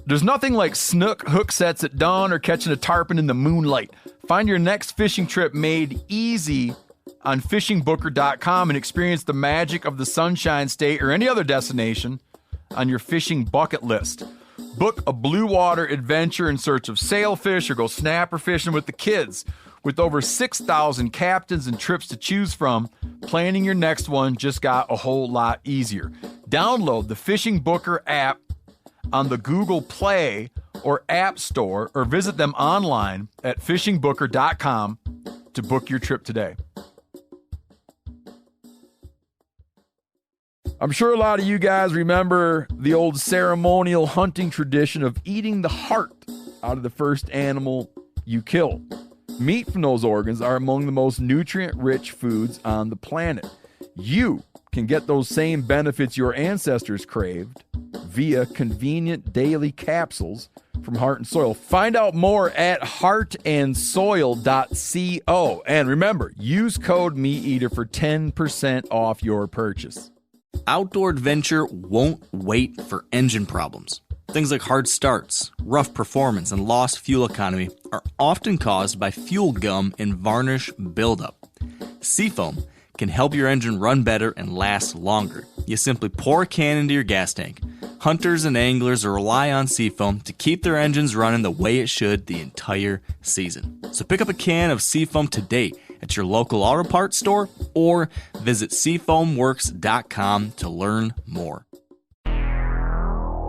There's nothing like snook hook sets at dawn or catching a tarpon in the moonlight. Find your next fishing trip made easy on fishingbooker.com and experience the magic of the Sunshine State or any other destination on your fishing bucket list. Book a blue water adventure in search of sailfish or go snapper fishing with the kids. With over 6,000 captains and trips to choose from, planning your next one just got a whole lot easier. Download the Fishing Booker app on the Google Play or App Store, or visit them online at fishingbooker.com to book your trip today. I'm sure a lot of you guys remember the old ceremonial hunting tradition of eating the heart out of the first animal you kill. Meat from those organs are among the most nutrient-rich foods on the planet. You can get those same benefits your ancestors craved via convenient daily capsules from Heart and Soil. Find out more at heartandsoil.co. And remember, use code MeatEater for 10% off your purchase. Outdoor adventure won't wait for engine problems. Things like hard starts, rough performance, and lost fuel economy are often caused by fuel gum and varnish buildup. Seafoam can help your engine run better and last longer. You simply pour a can into your gas tank. Hunters and anglers rely on Seafoam to keep their engines running the way it should the entire season. So pick up a can of Seafoam today at your local auto parts store or visit seafoamworks.com to learn more.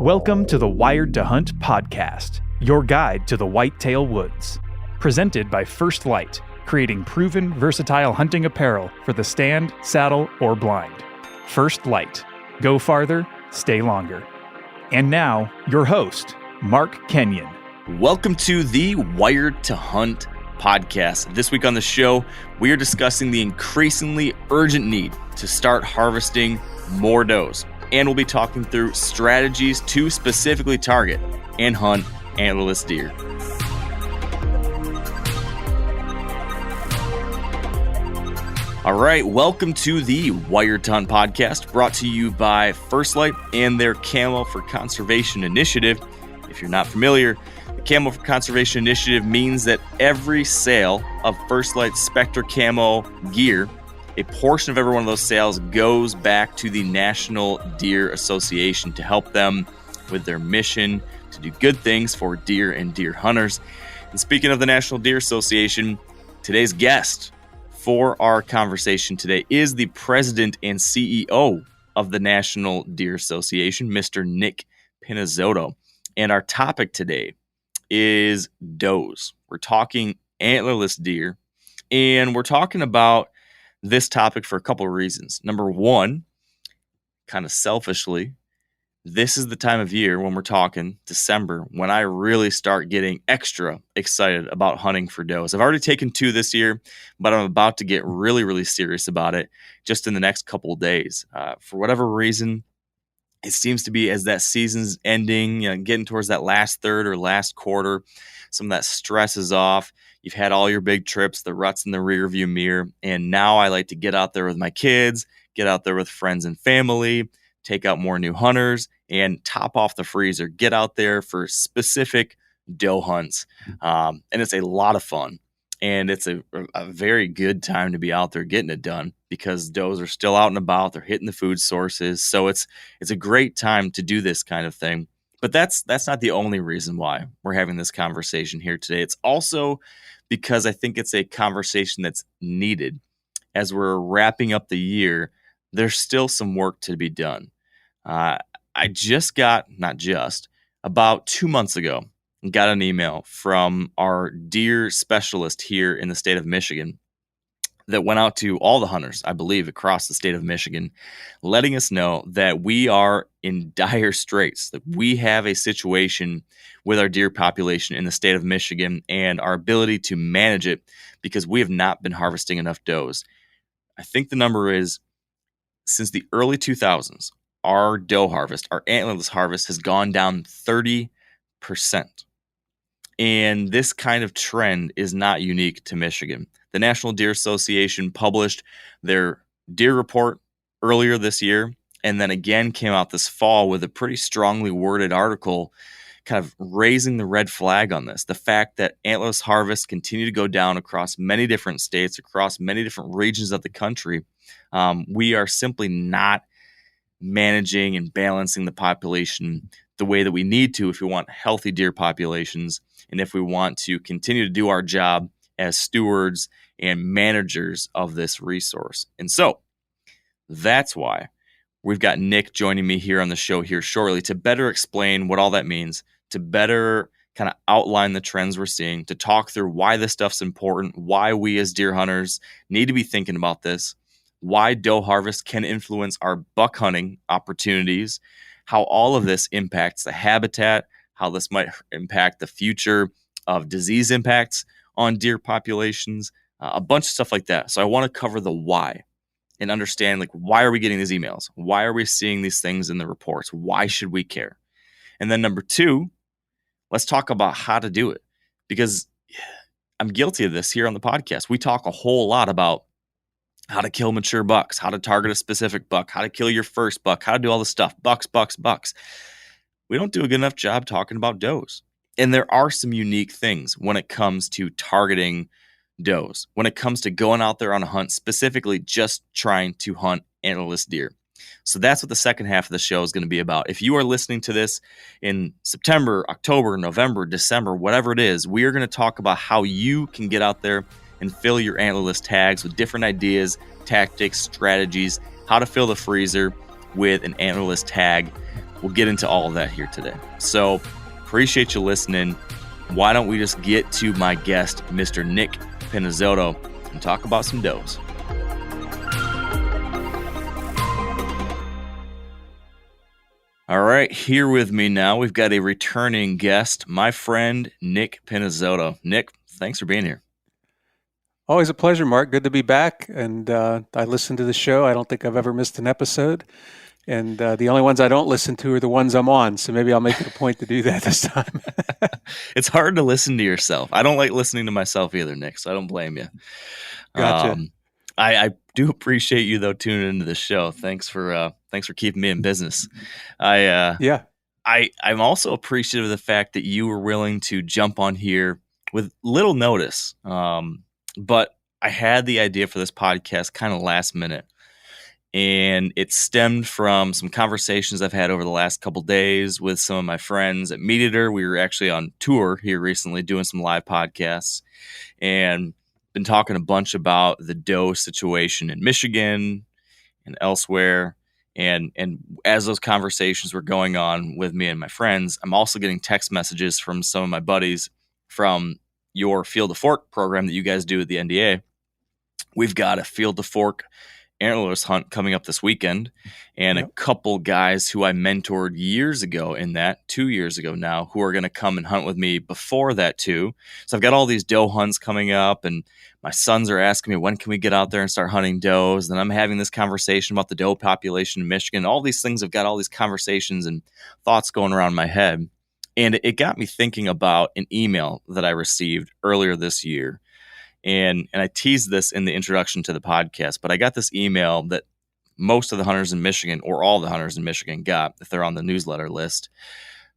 Welcome to the Wired to Hunt podcast, your guide to the whitetail woods. Presented by First Light, creating proven, versatile hunting apparel for the stand, saddle, or blind. First Light. Go farther, stay longer. And now, your host, Mark Kenyon. Welcome to the Wired to Hunt podcast. This week on the show, we are discussing the increasingly urgent need to start harvesting more does. And we'll be talking through strategies to specifically target and hunt antlerless deer. All right, welcome to the Wired to Hunt podcast, brought to you by First Light and their Camo for Conservation initiative. If you're not familiar, the Camo for Conservation initiative means that every sale of First Light Spectre Camo gear, a portion of every one of those sales goes back to the National Deer Association to help them with their mission to do good things for deer and deer hunters. And speaking of the National Deer Association, today's guest for our conversation today is the president and CEO of the National Deer Association, Mr. Nick Pinizzotto. And our topic today is does. We're talking antlerless deer, and we're talking about this topic for a couple of reasons. Number one, kind of selfishly, this is the time of year when we're talking December, when I really start getting extra excited about hunting for does. I've already taken 2 this year, but I'm about to get really, really serious about it just in the next couple of days. For whatever reason, it seems to be as that season's ending, getting towards that last third or last quarter, some of that stress is off. You've had all your big trips, the ruts in the rearview mirror, and now I like to get out there with my kids, get out there with friends and family, take out more new hunters, and top off the freezer. Get out there for specific doe hunts. And it's a lot of fun. And it's a very good time to be out there getting it done because does are still out and about. They're hitting the food sources. So it's a great time to do this kind of thing. But that's not the only reason why we're having this conversation here today. It's also because I think it's a conversation that's needed. As we're wrapping up the year, there's still some work to be done. I just got, about 2 months ago, got an email from our deer specialist here in the state of Michigan that went out to all the hunters, I believe, across the state of Michigan, letting us know that we are in dire straits, that we have a situation with our deer population in the state of Michigan and our ability to manage it because we have not been harvesting enough does. I think the number is, since the early 2000s, our doe harvest, our antlerless harvest, has gone down 30%. And this kind of trend is not unique to Michigan. The National Deer Association published their deer report earlier this year, and then again came out this fall with a pretty strongly worded article kind of raising the red flag on this. The fact that antlerless harvests continue to go down across many different states, across many different regions of the country. We are simply not managing and balancing the population the way that we need to if we want healthy deer populations and if we want to continue to do our job as stewards and managers of this resource. And so that's why we've got Nick joining me here on the show here shortly to better explain what all that means, to better kind of outline the trends we're seeing, to talk through why this stuff's important, why we as deer hunters need to be thinking about this, why doe harvest can influence our buck hunting opportunities, how all of this impacts the habitat, how this might impact the future of disease impacts on deer populations, a bunch of stuff like that. So I want to cover the why and understand, like, why are we getting these emails? Why are we seeing these things in the reports? Why should we care? And then number two, let's talk about how to do it, because I'm guilty of this here on the podcast. We talk a whole lot about how to kill mature bucks, how to target a specific buck, how to kill your first buck, how to do all this stuff, bucks. We don't do a good enough job talking about does. And there are some unique things when it comes to targeting does, when it comes to going out there on a hunt, specifically just trying to hunt antlerless deer. So that's what the second half of the show is going to be about. If you are listening to this in September, October, November, December, whatever it is, we are going to talk about how you can get out there and fill your antlerless tags with different ideas, tactics, strategies, how to fill the freezer with an antlerless tag. We'll get into all of that here today. So appreciate you listening. Why don't we just get to my guest, Mr. Nick Pinizzotto, and talk about some does. All right, here with me now, we've got a returning guest, my friend, Nick Pinizzotto. Nick, thanks for being here. Always a pleasure, Mark. Good to be back. And I listen to the show. I don't think I've ever missed an episode. And the only ones I don't listen to are the ones I'm on. So maybe I'll make it a point to do that this time. It's hard to listen to yourself. I don't like listening to myself either, Nick, so I don't blame you. Gotcha. I do appreciate you, though, tuning into the show. Thanks for keeping me in business. I'm also appreciative of the fact that you were willing to jump on here with little notice. But I had the idea for this podcast kind of last minute, and it stemmed from some conversations I've had over the last couple days with some of my friends at Meat Eater. We were actually on tour here recently doing some live podcasts and been talking a bunch about the doe situation in Michigan and elsewhere. And as those conversations were going on with me and my friends, I'm also getting text messages from some of my buddies from your Field to Fork program that you guys do at the NDA. We've got a Field to Fork antlerless hunt coming up this weekend, and a couple guys who I mentored years ago in that, 2 years ago now, who are going to come and hunt with me before that too. So I've got all these doe hunts coming up, and my sons are asking me, when can we get out there and start hunting does? And I'm having this conversation about the doe population in Michigan. All these things, I've got all these conversations and thoughts going around my head. And it got me thinking about an email that I received earlier this year. And I teased this in the introduction to the podcast, but I got this email that most of the hunters in Michigan, or all the hunters in Michigan, got, if they're on the newsletter list,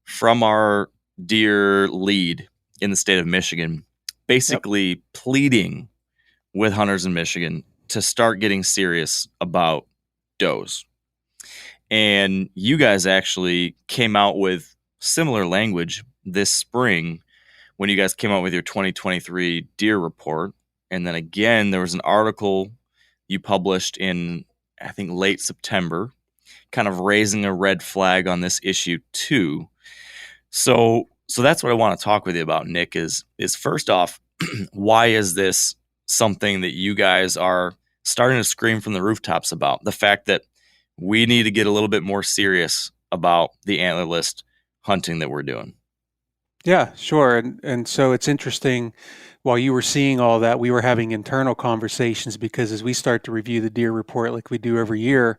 from our deer lead in the state of Michigan, basically pleading with hunters in Michigan to start getting serious about does. And you guys actually came out with similar language this spring when you guys came out with your 2023 deer report. And then again, there was an article you published in, I think, late September, kind of raising a red flag on this issue too. So that's what I want to talk with you about, Nick, is first off, why is this something that you guys are starting to scream from the rooftops about? The fact that we need to get a little bit more serious about the antlerless hunting that we're doing. Yeah, sure. And so it's interesting, while you were seeing all that, we were having internal conversations, because as we start to review the deer report like we do every year,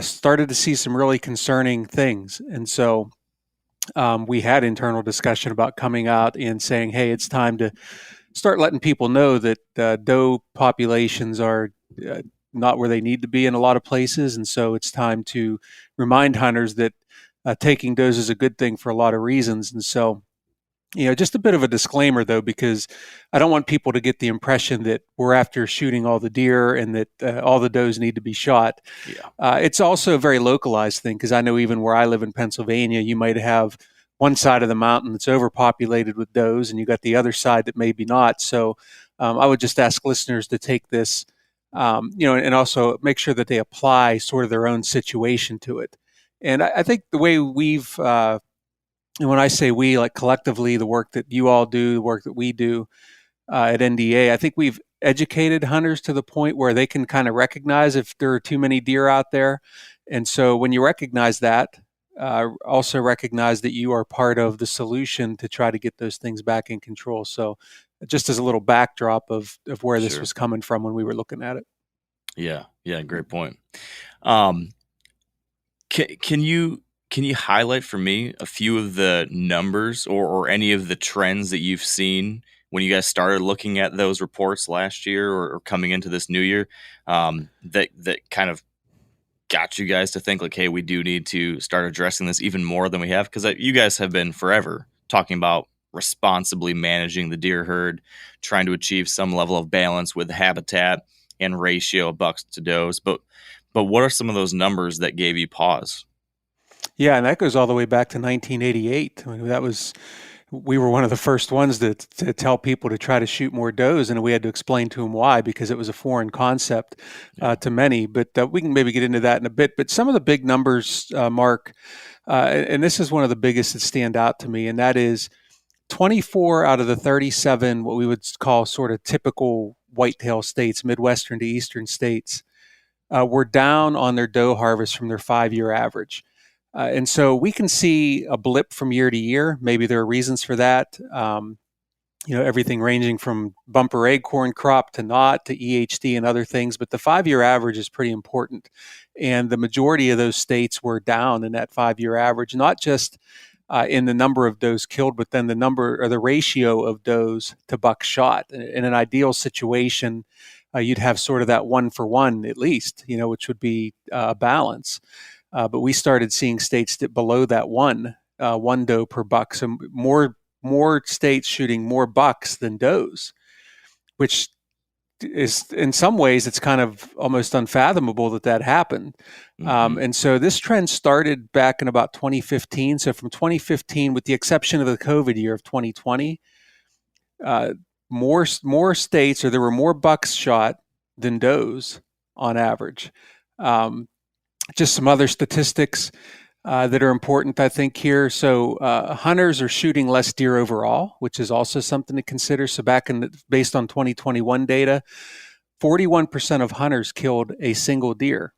started to see some really concerning things. And so we had internal discussion about coming out and saying, hey, it's time to start letting people know that doe populations are not where they need to be in a lot of places. And so it's time to remind hunters that taking does is a good thing for a lot of reasons. And so, just a bit of a disclaimer, though, because I don't want people to get the impression that we're after shooting all the deer and that all the does need to be shot. Yeah. It's also a very localized thing, because I know even where I live in Pennsylvania, you might have one side of the mountain that's overpopulated with does, and you got the other side that maybe not. So I would just ask listeners to take this, and also make sure that they apply sort of their own situation to it. And I think the way we've and when I say we, like collectively, the work that you all do, the work that we do at NDA, I think we've educated hunters to the point where they can kind of recognize if there are too many deer out there. And so when you recognize that, also recognize that you are part of the solution to try to get those things back in control. So just as a little backdrop of where this was coming from when we were looking at it. Yeah. Great point. Can you highlight for me a few of the numbers or any of the trends that you've seen when you guys started looking at those reports last year or coming into this new year, that kind of got you guys to think like, hey, we do need to start addressing this even more than we have? Because you guys have been forever talking about responsibly managing the deer herd, trying to achieve some level of balance with habitat and ratio of bucks to does. But what are some of those numbers that gave you pause? Yeah, and that goes all the way back to 1988. I mean, we were one of the first ones to tell people to try to shoot more does, and we had to explain to them why, because it was a foreign concept to many. But we can maybe get into that in a bit. But some of the big numbers, Mark, and this is one of the biggest that stand out to me, and that is 24 out of the 37, what we would call sort of typical whitetail states, Midwestern to Eastern states, were down on their doe harvest from their 5-year average. And so we can see a blip from year to year. Maybe there are reasons for that. Everything ranging from bumper acorn crop to knot to EHD and other things. But the 5-year average is pretty important. And the majority of those states were down in that 5-year average, not just in the number of does killed, but then the number or the ratio of does to buck shot. In an ideal situation, you'd have sort of that 1-for-1 at least, which would be a balance. But we started seeing states that below that one doe per buck. So more states shooting more bucks than does, which is in some ways it's kind of almost unfathomable that happened. Mm-hmm. And so this trend started back in about 2015. So from 2015, with the exception of the COVID year of 2020, more states, or there were more bucks shot than does on average. Just some other statistics that are important, I think, here. So hunters are shooting less deer overall, which is also something to consider. So based on 2021 data, 41% of hunters killed a single deer.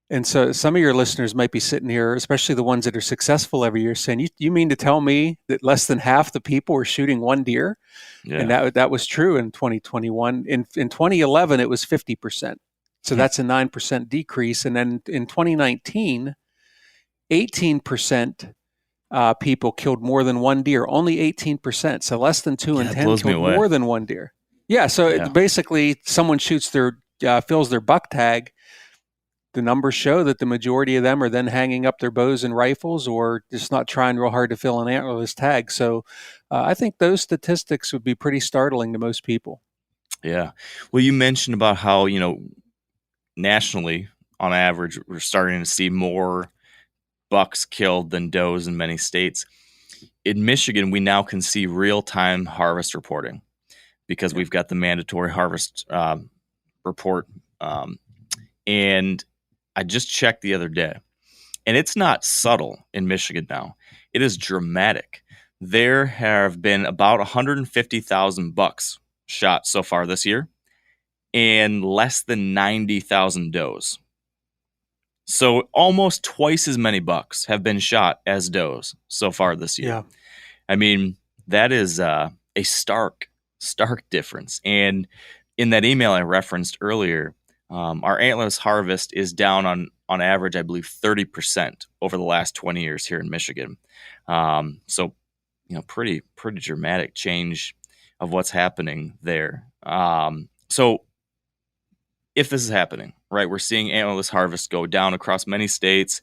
And so some of your listeners might be sitting here, especially the ones that are successful every year, saying, you mean to tell me that less than half the people were shooting one deer? Yeah. And that was true in 2021. In 2011, it was 50%. So that's a 9% decrease. And then in 2019, 18% people killed more than one deer, only 18%. So less than 2 in 10 killed more than one deer. Yeah. So basically someone shoots fills their buck tag. The numbers show that the majority of them are then hanging up their bows and rifles or just not trying real hard to fill an antlerless tag. So I think those statistics would be pretty startling to most people. Yeah. Well, you mentioned about how, nationally, on average, we're starting to see more bucks killed than does in many states. In Michigan, we now can see real-time harvest reporting because we've got the mandatory harvest report. And I just checked the other day, and it's not subtle in Michigan now. It is dramatic. There have been about 150,000 bucks shot so far this year, and less than 90,000 does. So almost twice as many bucks have been shot as does so far this year. Yeah. I mean, that is a stark difference. And in that email I referenced earlier, our antlerless harvest is down on average, I believe, 30% over the last 20 years here in Michigan. So, pretty dramatic change of what's happening there. So if this is happening, right, we're seeing antlerless harvest go down across many states.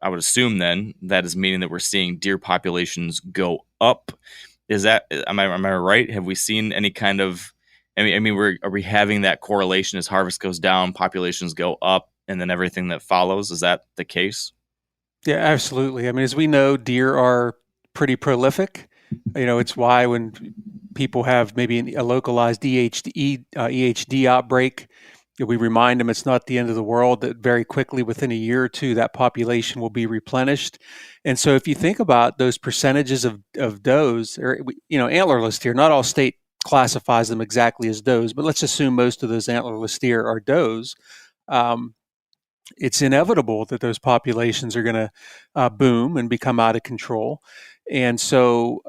I would assume then that is meaning that we're seeing deer populations go up. Is that, am I right? Have we seen any kind of, are we having that correlation as harvest goes down, populations go up, and then everything that follows? Is that the case? Yeah, absolutely. I mean, as we know, deer are pretty prolific. It's why when people have maybe a localized EHD outbreak, we remind them it's not the end of the world, that very quickly, within a year or two, that population will be replenished. And so if you think about those percentages of does, or, antlerless deer, not all state classifies them exactly as does, but let's assume most of those antlerless deer are does. It's inevitable that those populations are going to boom and become out of control. And so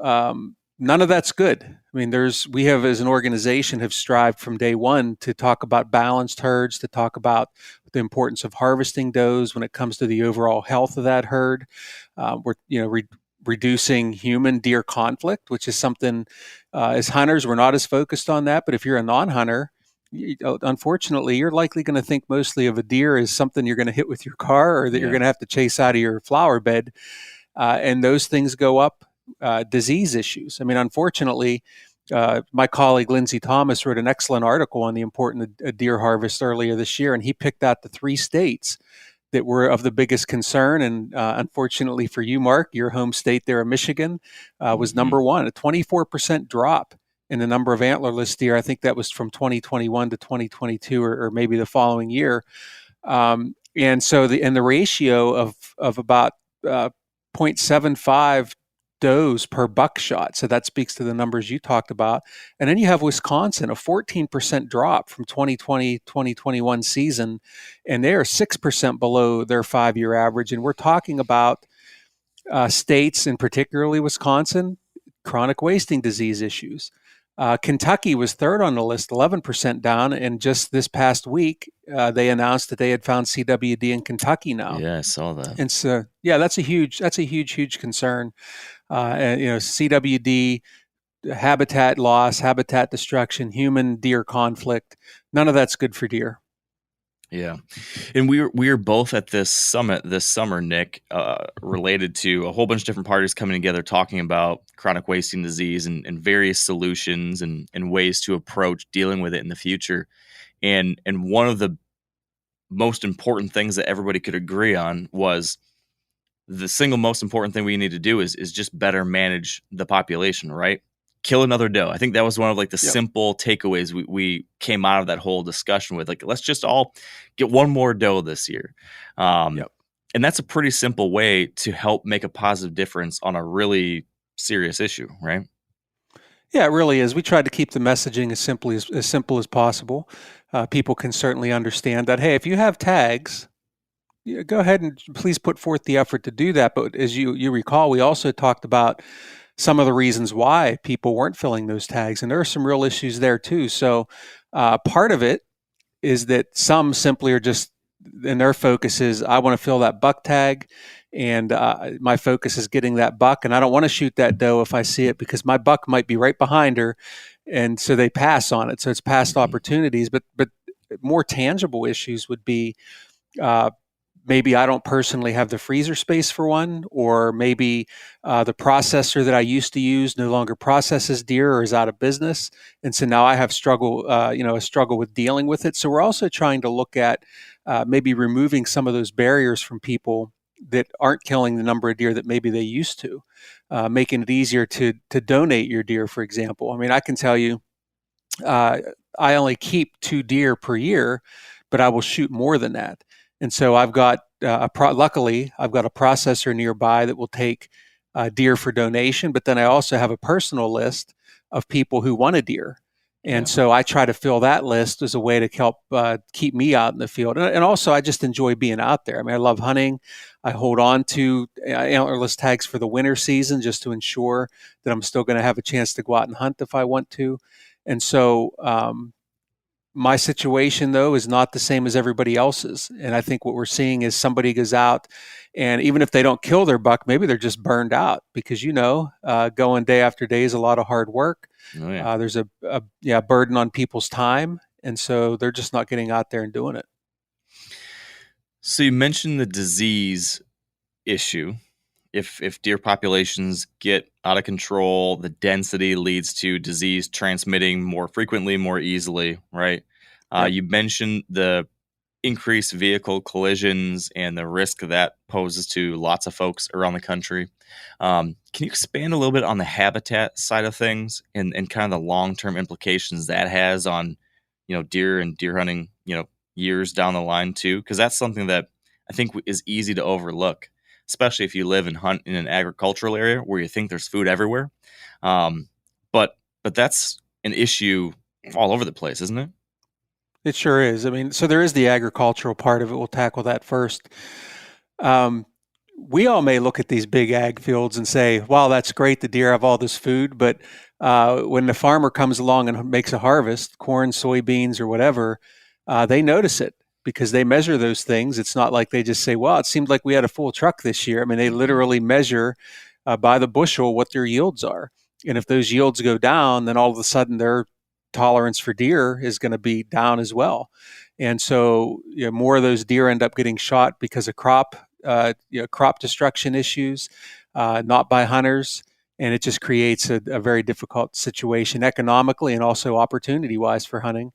none of that's good. I mean, we have, as an organization, have strived from day one to talk about balanced herds, to talk about the importance of harvesting does when it comes to the overall health of that herd. We're reducing human deer conflict, which is something, as hunters, we're not as focused on that. But if you're a non-hunter, unfortunately, you're likely going to think mostly of a deer as something you're going to hit with your car, or that you're going to have to chase out of your flower bed. And those things go up. Disease issues. I mean, unfortunately, my colleague Lindsay Thomas wrote an excellent article on the importance of deer harvest earlier this year, and he picked out the 3 states that were of the biggest concern. And unfortunately for you, Mark, your home state there in Michigan was number one, a 24% drop in the number of antlerless deer. I think that was from 2021 to 2022, or maybe the following year. And so the ratio of about 0.75 does per buckshot. So that speaks to the numbers you talked about. And then you have Wisconsin, a 14% drop from 2020-2021 season, and they are 6% below their 5-year average. And we're talking about states, and particularly Wisconsin, chronic wasting disease issues. Kentucky was third on the list, 11% down, and just this past week, they announced that they had found CWD in Kentucky now. Yeah, I saw that. And so, that's a huge concern. CWD, habitat loss, habitat destruction, human deer conflict, none of that's good for deer. Yeah. And we were both at this summit this summer, Nick, related to a whole bunch of different parties coming together talking about chronic wasting disease and various solutions and ways to approach dealing with it in the future. And one of the most important things that everybody could agree on was the single most important thing we need to do is just better manage the population, right? Kill another doe. I think that was one of the simple takeaways we came out of that whole discussion with. Let's just all get one more doe this year. And that's a pretty simple way to help make a positive difference on a really serious issue, right? Yeah, it really is. We tried to keep the messaging as simple as possible. People can certainly understand that, hey, if you have tags, go ahead and please put forth the effort to do that. But as you recall, we also talked about some of the reasons why people weren't filling those tags. And there are some real issues there too. So part of it is that some simply are just, and their focus is, I want to fill that buck tag, and my focus is getting that buck, and I don't want to shoot that doe if I see it because my buck might be right behind her. And so they pass on it. So it's past opportunities. But more tangible issues would be, maybe I don't personally have the freezer space for one, or maybe the processor that I used to use no longer processes deer or is out of business. And so now I have a struggle with dealing with it. So we're also trying to look at maybe removing some of those barriers from people that aren't killing the number of deer that maybe they used to, making it easier to donate your deer, for example. I mean, I can tell you, I only keep 2 deer per year, but I will shoot more than that. And so I've got, luckily, I've got a processor nearby that will take deer for donation, but then I also have a personal list of people who want a deer. And so I try to fill that list as a way to help keep me out in the field. And also, I just enjoy being out there. I mean, I love hunting. I hold on to antlerless tags for the winter season just to ensure that I'm still going to have a chance to go out and hunt if I want to. And so my situation, though, is not the same as everybody else's. And I think what we're seeing is somebody goes out, and even if they don't kill their buck, maybe they're just burned out because, going day after day is a lot of hard work. Oh, yeah. There's a burden on people's time. And so they're just not getting out there and doing it. So you mentioned the disease issue. If deer populations get out of control, the density leads to disease transmitting more frequently, more easily, right? Yep. You mentioned the increased vehicle collisions and the risk that poses to lots of folks around the country. Can you expand a little bit on the habitat side of things and kind of the long-term implications that has on, deer and deer hunting, years down the line too? Because that's something that I think is easy to overlook, especially if you live and hunt in an agricultural area where you think there's food everywhere. But that's an issue all over the place, isn't it? It sure is. I mean, so there is the agricultural part of it. We'll tackle that first. We all may look at these big ag fields and say, wow, that's great. The deer have all this food. But when the farmer comes along and makes a harvest, corn, soybeans, or whatever, they notice it because they measure those things. It's not like they just say, well, it seemed like we had a full truck this year. I mean, they literally measure by the bushel what their yields are. And if those yields go down, then all of a sudden their tolerance for deer is going to be down as well. And so more of those deer end up getting shot because of crop destruction issues, not by hunters. And it just creates a very difficult situation economically and also opportunity-wise for hunting.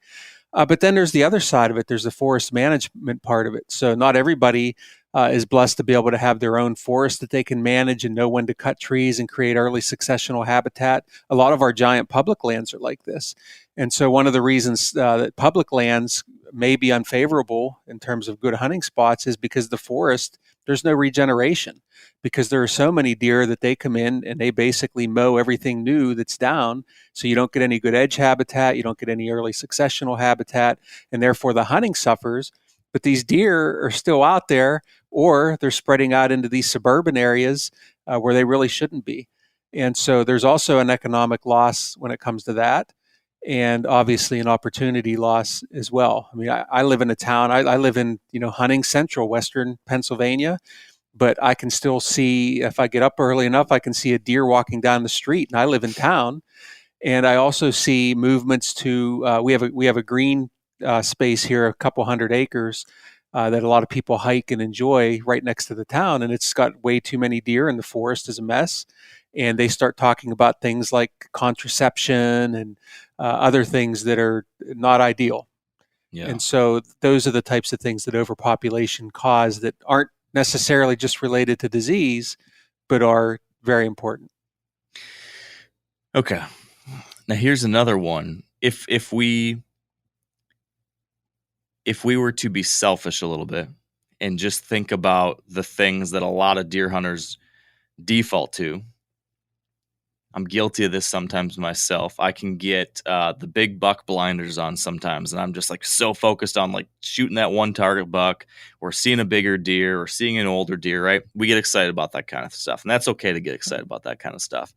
But then there's the other side of it. There's the forest management part of it. So not everybody is blessed to be able to have their own forest that they can manage and know when to cut trees and create early successional habitat. A lot of our giant public lands are like this. And so one of the reasons that public lands may be unfavorable in terms of good hunting spots is because the forest, there's no regeneration, because there are so many deer that they come in and they basically mow everything new that's down. So you don't get any good edge habitat, you don't get any early successional habitat, and therefore the hunting suffers. But these deer are still out there, or they're spreading out into these suburban areas where they really shouldn't be. And so there's also an economic loss when it comes to that, and obviously an opportunity loss as well. I mean, I live in a town, I live in, hunting central Western Pennsylvania, but I can still see, if I get up early enough, I can see a deer walking down the street, and I live in town. And I also see movements to, we have a green space here, a couple hundred acres that a lot of people hike and enjoy right next to the town. And it's got way too many deer, and the forest is a mess. And they start talking about things like contraception and other things that are not ideal. Yeah. And so those are the types of things that overpopulation cause that aren't necessarily just related to disease, but are very important. Okay. Now here's another one. If we were to be selfish a little bit and just think about the things that a lot of deer hunters default to, I'm guilty of this sometimes myself. I can get the big buck blinders on sometimes, and I'm just like so focused on like shooting that one target buck or seeing a bigger deer or seeing an older deer, right? We get excited about that kind of stuff, and that's okay to get excited about that kind of stuff.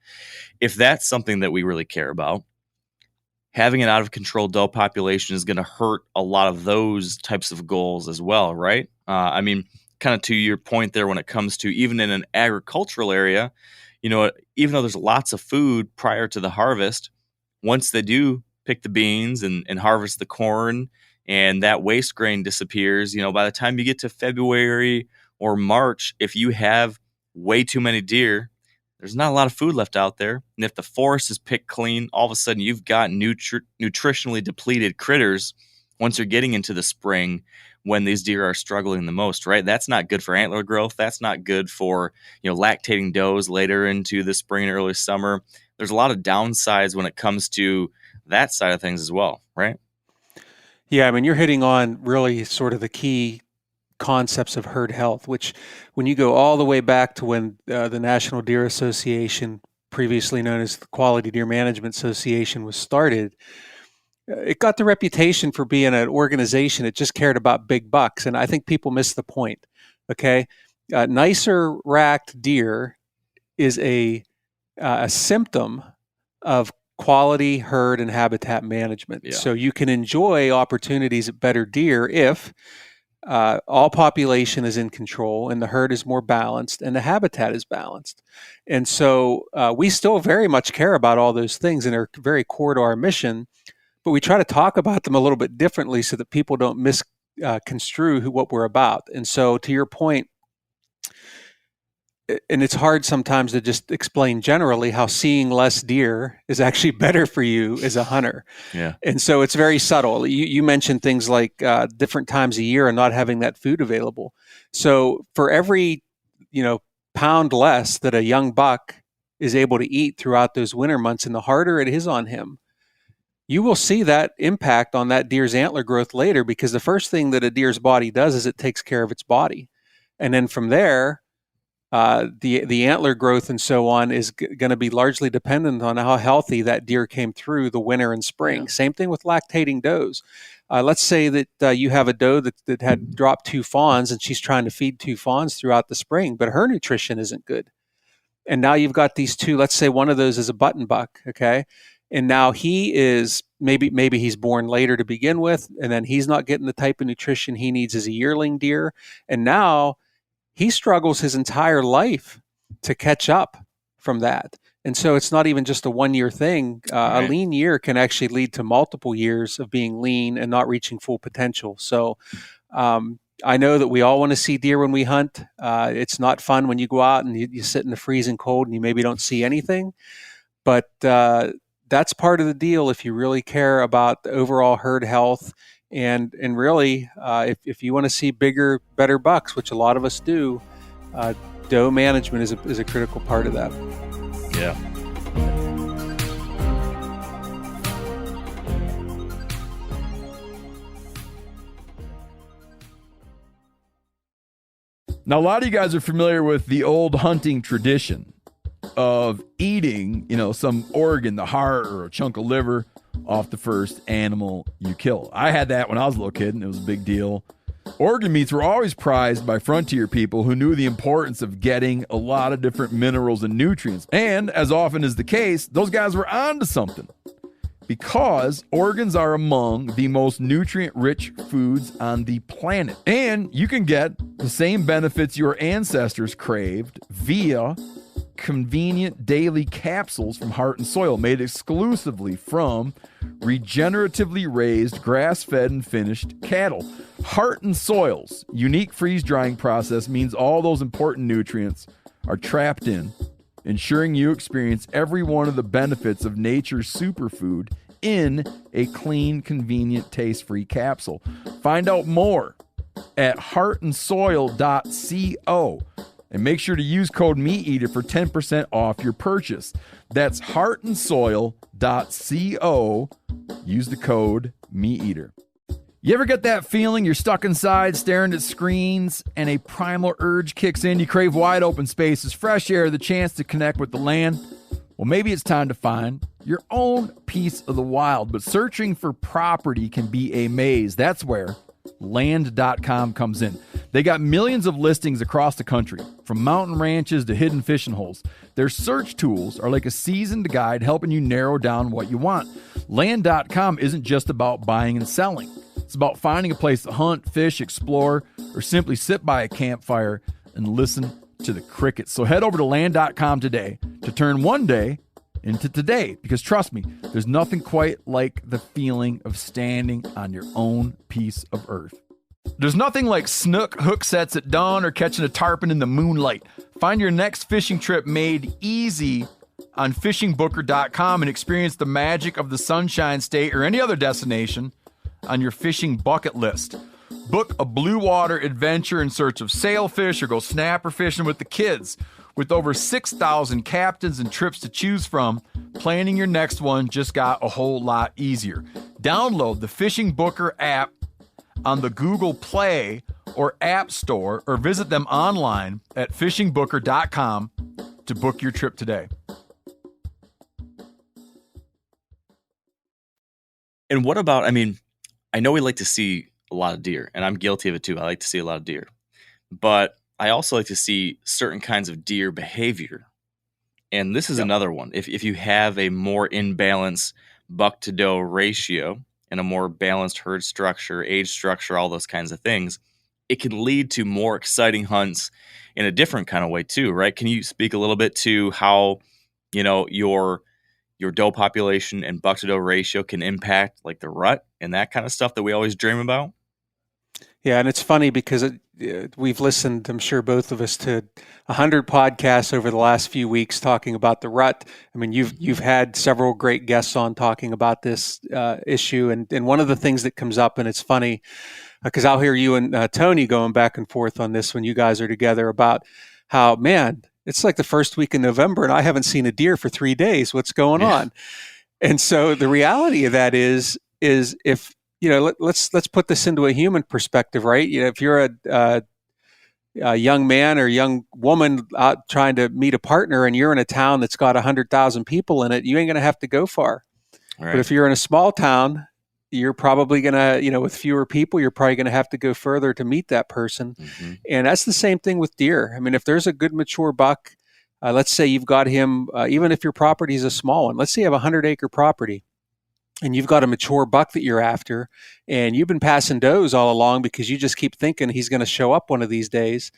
If that's something that we really care about, having an out of control doe population is going to hurt a lot of those types of goals as well, right? I mean, kind of to your point there, when it comes to even in an agricultural area, even though there's lots of food prior to the harvest, once they do pick the beans and harvest the corn and that waste grain disappears, by the time you get to February or March, if you have way too many deer, there's not a lot of food left out there. And if the forest is picked clean, all of a sudden you've got nutritionally depleted critters once you're getting into the spring when these deer are struggling the most, right? That's not good for antler growth. That's not good for, lactating does later into the spring and early summer. There's a lot of downsides when it comes to that side of things as well, right? Yeah, I mean, you're hitting on really sort of the key concepts of herd health, which when you go all the way back to when the National Deer Association, previously known as the Quality Deer Management Association, was started, it got the reputation for being an organization that just cared about big bucks. And I think people miss the point. Okay. Nicer racked deer is a symptom of quality herd and habitat management. Yeah. So you can enjoy opportunities at better deer if all population is in control and the herd is more balanced and the habitat is balanced. And so we still very much care about all those things and are very core to our mission. But we try to talk about them a little bit differently so that people don't misconstrue what we're about. And so to your point, and it's hard sometimes to just explain generally how seeing less deer is actually better for you as a hunter. Yeah. And so it's very subtle. You mentioned things like different times a year and not having that food available. So for every, pound less that a young buck is able to eat throughout those winter months, and the harder it is on him, you will see that impact on that deer's antler growth later, because the first thing that a deer's body does is it takes care of its body. And then from there, the antler growth and so on is going to be largely dependent on how healthy that deer came through the winter and spring. Yeah. Same thing with lactating does. Let's say that you have a doe that had dropped 2 fawns and she's trying to feed 2 fawns throughout the spring, but her nutrition isn't good. And now you've got these 2, let's say one of those is a button buck, okay? And now he is, maybe he's born later to begin with, and then he's not getting the type of nutrition he needs as a yearling deer. And now he struggles his entire life to catch up from that. And so it's not even just a 1-year thing. Right. A lean year can actually lead to multiple years of being lean and not reaching full potential. So I know that we all want to see deer when we hunt. It's not fun when you go out and you sit in the freezing cold and you maybe don't see anything. But that's part of the deal if you really care about the overall herd health. And really, if you want to see bigger, better bucks, which a lot of us do, doe management is a critical part of that. Yeah. Now, a lot of you guys are familiar with the old hunting tradition of eating, some organ, the heart or a chunk of liver off the first animal you kill. I had that when I was a little kid, and it was a big deal. Organ meats were always prized by frontier people who knew the importance of getting a lot of different minerals and nutrients. And as often is the case, those guys were onto something, because organs are among the most nutrient-rich foods on the planet. And you can get the same benefits your ancestors craved via convenient daily capsules from Heart and Soil, made exclusively from regeneratively raised, grass-fed, and finished cattle. Heart and Soil's unique freeze-drying process means all those important nutrients are trapped in, ensuring you experience every one of the benefits of nature's superfood in a clean, convenient, taste-free capsule. Find out more at heartandsoil.co. And make sure to use code MeatEater for 10% off your purchase. That's heartandsoil.co. Use the code MeatEater. You ever get that feeling you're stuck inside staring at screens and a primal urge kicks in? You crave wide open spaces, fresh air, the chance to connect with the land? Well, maybe it's time to find your own piece of the wild, but searching for property can be a maze. That's where Land.com comes in. They got millions of listings across the country, from mountain ranches to hidden fishing holes. Their search tools are like a seasoned guide helping you narrow down what you want. Land.com isn't just about buying and selling. It's about finding a place to hunt, fish, explore, or simply sit by a campfire and listen to the crickets. So head over to Land.com today to turn one day into today, because trust me, there's nothing quite like the feeling of standing on your own piece of earth. There's nothing like snook hook sets at dawn or catching a tarpon in the moonlight. Find your next fishing trip made easy on fishingbooker.com and experience the magic of the Sunshine State or any other destination on your fishing bucket list. Book a blue water adventure in search of sailfish or go snapper fishing with the kids. With over 6,000 captains and trips to choose from, planning your next one just got a whole lot easier. Download the Fishing Booker app on the Google Play or App Store, or visit them online at fishingbooker.com to book your trip today. And what about, I know we like to see a lot of deer, and I'm guilty of it too. I like to see a lot of deer. But I also like to see certain kinds of deer behavior. And this is another one. If you have a more imbalanced buck to doe ratio and a more balanced herd structure, age structure, all those kinds of things, it can lead to more exciting hunts in a different kind of way too, right? Can you speak a little bit to how, your doe population and buck to doe ratio can impact like the rut and that kind of stuff that we always dream about? Yeah, and it's funny because we've listened, I'm sure both of us, to 100 podcasts over the last few weeks talking about the rut. I mean, you've had several great guests on talking about this issue, and one of the things that comes up, and it's funny because I'll hear you and Tony going back and forth on this when you guys are together about how, man, it's like the first week in November and I haven't seen a deer for 3 days. What's going on? And so the reality of that is if let's put this into a human perspective, right? If you're a young man or young woman out trying to meet a partner and you're in a town that's got 100,000 people in it, you ain't going to have to go far. Right. But if you're in a small town, you're probably going to, with fewer people, you're probably going to have to go further to meet that person. Mm-hmm. And that's the same thing with deer. I mean, if there's a good mature buck, let's say you've got him, even if your property is a small one, let's say you have a 100-acre property and you've got a mature buck that you're after and you've been passing does all along because you just keep thinking he's going to show up one of these days.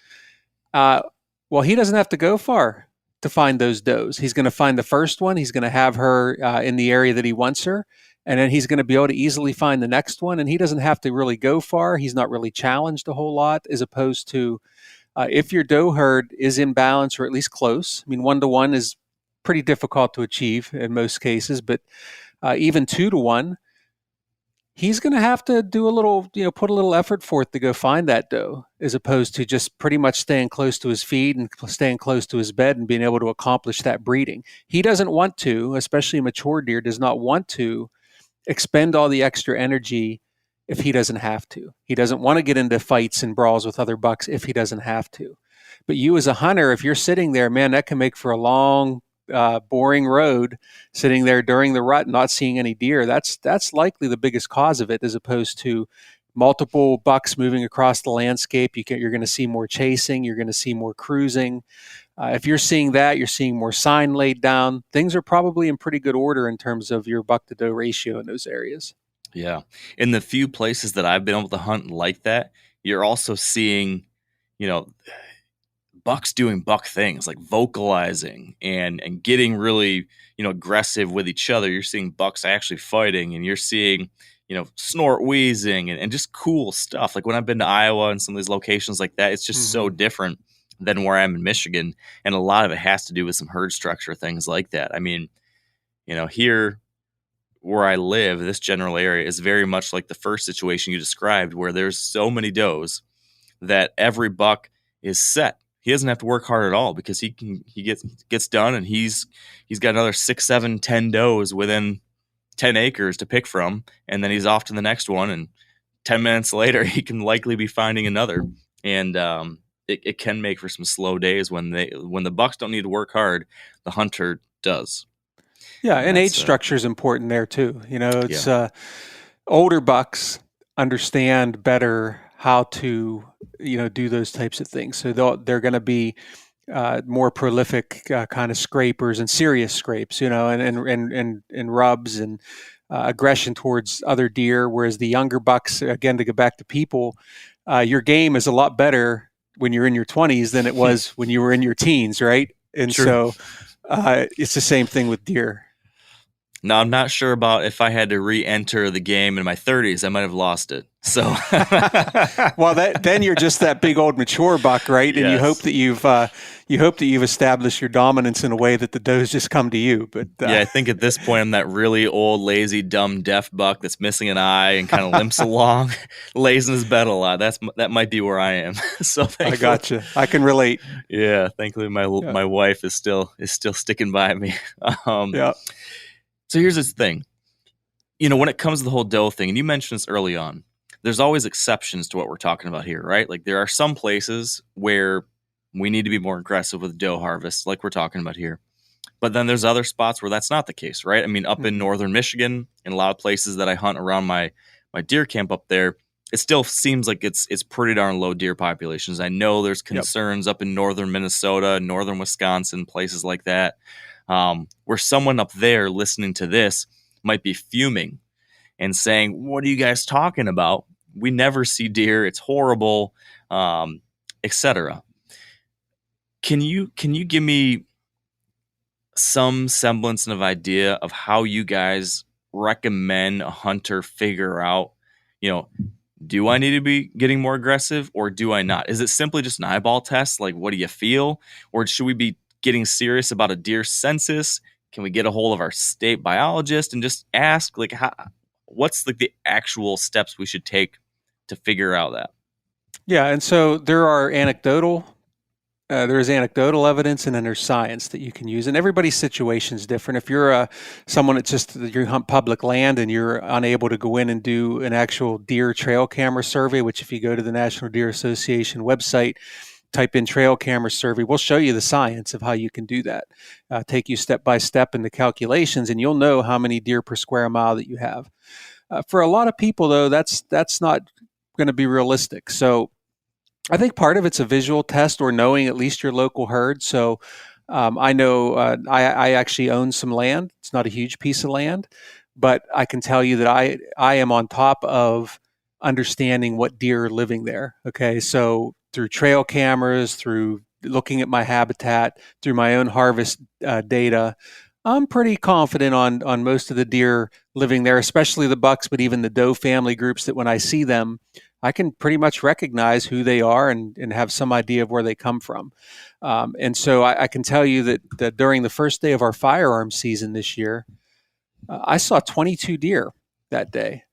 Well, he doesn't have to go far to find those does. He's going to find the first one. He's going to have her in the area that he wants her. And then he's going to be able to easily find the next one. And he doesn't have to really go far. He's not really challenged a whole lot, as opposed to if your doe herd is in balance or at least close. I mean, 1-to-1 is pretty difficult to achieve in most cases, but even 2-to-1, he's going to have to do a little, put a little effort forth to go find that doe, as opposed to just pretty much staying close to his feed and staying close to his bed and being able to accomplish that breeding. He doesn't want to, especially a mature deer, does not want to expend all the extra energy if he doesn't have to. He doesn't want to get into fights and brawls with other bucks if he doesn't have to. But you as a hunter, if you're sitting there, man, that can make for a long, boring road, sitting there during the rut, not seeing any deer. That's likely the biggest cause of it, as opposed to multiple bucks moving across the landscape. You're going to see more chasing. You're going to see more cruising. If you're seeing that, you're seeing more sign laid down. Things are probably in pretty good order in terms of your buck to doe ratio in those areas. Yeah. In the few places that I've been able to hunt like that, you're also seeing, bucks doing buck things like vocalizing and getting really, aggressive with each other. You're seeing bucks actually fighting, and you're seeing, snort wheezing and just cool stuff. Like when I've been to Iowa and some of these locations like that, it's just so different than where I'm in Michigan. And a lot of it has to do with some herd structure, things like that. I mean, here where I live, this general area is very much like the first situation you described, where there's so many does that every buck is set. He doesn't have to work hard at all because he gets done, and he's got another 6, 7, 10 does within 10 acres to pick from, and then he's off to the next one, and 10 minutes later he can likely be finding another. And it can make for some slow days when the bucks don't need to work hard, the hunter does. Yeah, and age structure is important there too. It's older bucks understand better how to do those types of things. So they're going to be more prolific kind of scrapers and serious scrapes, and rubs and aggression towards other deer. Whereas the younger bucks, again, to go back to people, your game is a lot better when you're in your 20s than it was when you were in your teens, right? And so it's the same thing with deer. Now, I'm not sure about if I had to re-enter the game in my 30s. I might have lost it. So, well, then you're just that big old mature buck, right? And yes. You hope that you've established your dominance in a way that the does just come to you. But yeah, I think at this point I'm that really old, lazy, dumb, deaf buck that's missing an eye and kind of limps along, lays in his bed a lot. That might be where I am. So I gotcha. I can relate. Yeah, thankfully my wife is still sticking by me. Yeah. So here's this thing, when it comes to the whole doe thing, and you mentioned this early on, there's always exceptions to what we're talking about here, right? Like there are some places where we need to be more aggressive with doe harvest, like we're talking about here. But then there's other spots where that's not the case, right? I mean, up in northern Michigan, in a lot of places that I hunt around my deer camp up there, it still seems like it's pretty darn low deer populations. I know there's concerns up in northern Minnesota, northern Wisconsin, places like that. Where someone up there listening to this might be fuming and saying, what are you guys talking about? We never see deer. It's horrible, etc. Can you give me some semblance of idea of how you guys recommend a hunter figure out, do I need to be getting more aggressive or do I not? Is it simply just an eyeball test? Like, what do you feel? Or should we be getting serious about a deer census? Can we get a hold of our state biologist and just ask, like, what's like the actual steps we should take to figure out that? Yeah, and so there is anecdotal evidence, and then there's science that you can use. And everybody's situation is different. If you're someone that's you hunt public land and you're unable to go in and do an actual deer trail camera survey, which if you go to the National Deer Association website, type in trail camera survey, we'll show you the science of how you can do that. Take you step by step in the calculations, and you'll know how many deer per square mile that you have. For a lot of people, though, that's not going to be realistic. So I think part of it's a visual test or knowing at least your local herd. So I know I actually own some land. It's not a huge piece of land, but I can tell you that I am on top of understanding what deer are living there. Okay, so through trail cameras, through looking at my habitat, through my own harvest data, I'm pretty confident on most of the deer living there, especially the bucks, but even the doe family groups that when I see them, I can pretty much recognize who they are and have some idea of where they come from. And so I can tell you that during the first day of our firearm season this year, I saw 22 deer that day.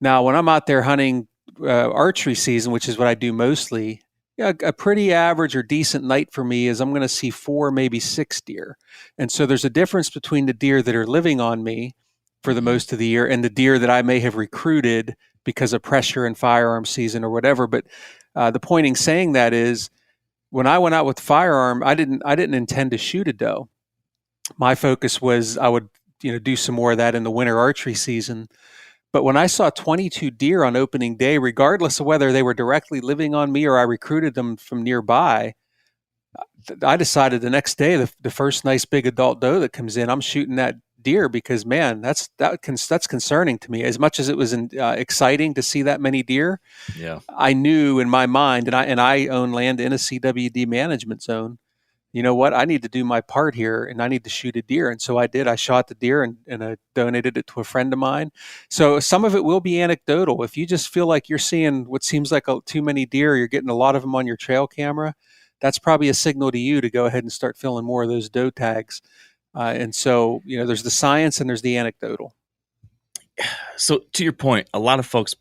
Now, when I'm out there hunting archery season, which is what I do mostly, a pretty average or decent night for me is I'm going to see 4, maybe 6 deer. And so there's a difference between the deer that are living on me for the most of the year and the deer that I may have recruited because of pressure in firearm season or whatever. But the point in saying that is when I went out with the firearm, I didn't intend to shoot a doe. My focus was I would do some more of that in the winter archery season. But when I saw 22 deer on opening day, regardless of whether they were directly living on me or I recruited them from nearby, I decided the next day, the first nice big adult doe that comes in, I'm shooting that deer because, man, that's concerning to me. As much as it was exciting to see that many deer, yeah, I knew in my mind, and I own land in a CWD management zone. You know what? I need to do my part here, and I need to shoot a deer. And so I did. I shot the deer and I donated it to a friend of mine. So some of it will be anecdotal. If you just feel like you're seeing what seems like too many deer, you're getting a lot of them on your trail camera, that's probably a signal to you to go ahead and start filling more of those doe tags. And so, there's the science and there's the anecdotal. So to your point, a lot of folks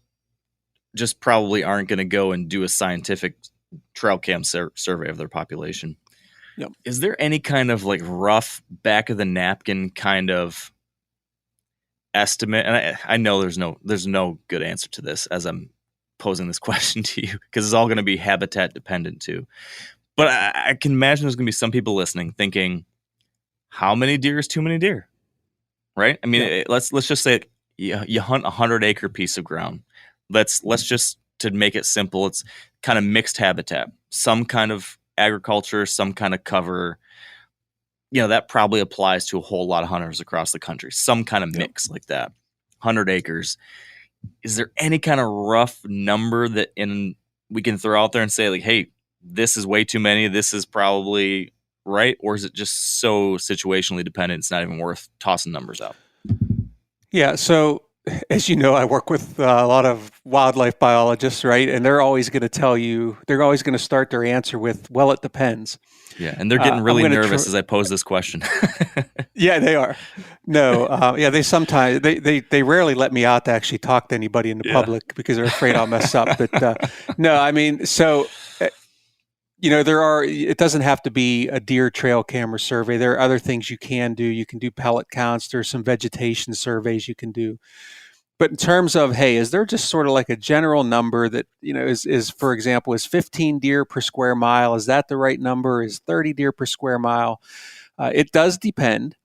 just probably aren't going to go and do a scientific trail cam survey of their population. Yep. Is there any kind of like rough back of the napkin kind of estimate? And I know there's no good answer to this as I'm posing this question to you because it's all going to be habitat dependent too. But I can imagine there's going to be some people listening thinking, how many deer is too many deer? Right? I mean, let's just say you hunt a 100-acre piece of ground. Let's just, to make it simple, it's kind of mixed habitat, some kind of agriculture, some kind of cover. That probably applies to a whole lot of hunters across the country. Some kind of mix like that. 100 acres. Is there any kind of rough number that we can throw out there and say, like, hey, this is way too many, this is probably right? Or is it just so situationally dependent it's not even worth tossing numbers out? Yeah, so as you know, I work with a lot of wildlife biologists, right? And they're always going to start their answer with, well, it depends. Yeah, and they're getting really nervous as I pose this question. Yeah, they are. No, they sometimes, they rarely let me out to actually talk to anybody in the public because they're afraid I'll mess up. But no, I mean, so, it doesn't have to be a deer trail camera survey. There are other things you can do. You can do pellet counts. There's some vegetation surveys you can do. But in terms of, hey, is there just sort of like a general number that, is for example, is 15 deer per square mile? Is that the right number? Is 30 deer per square mile? It does depend.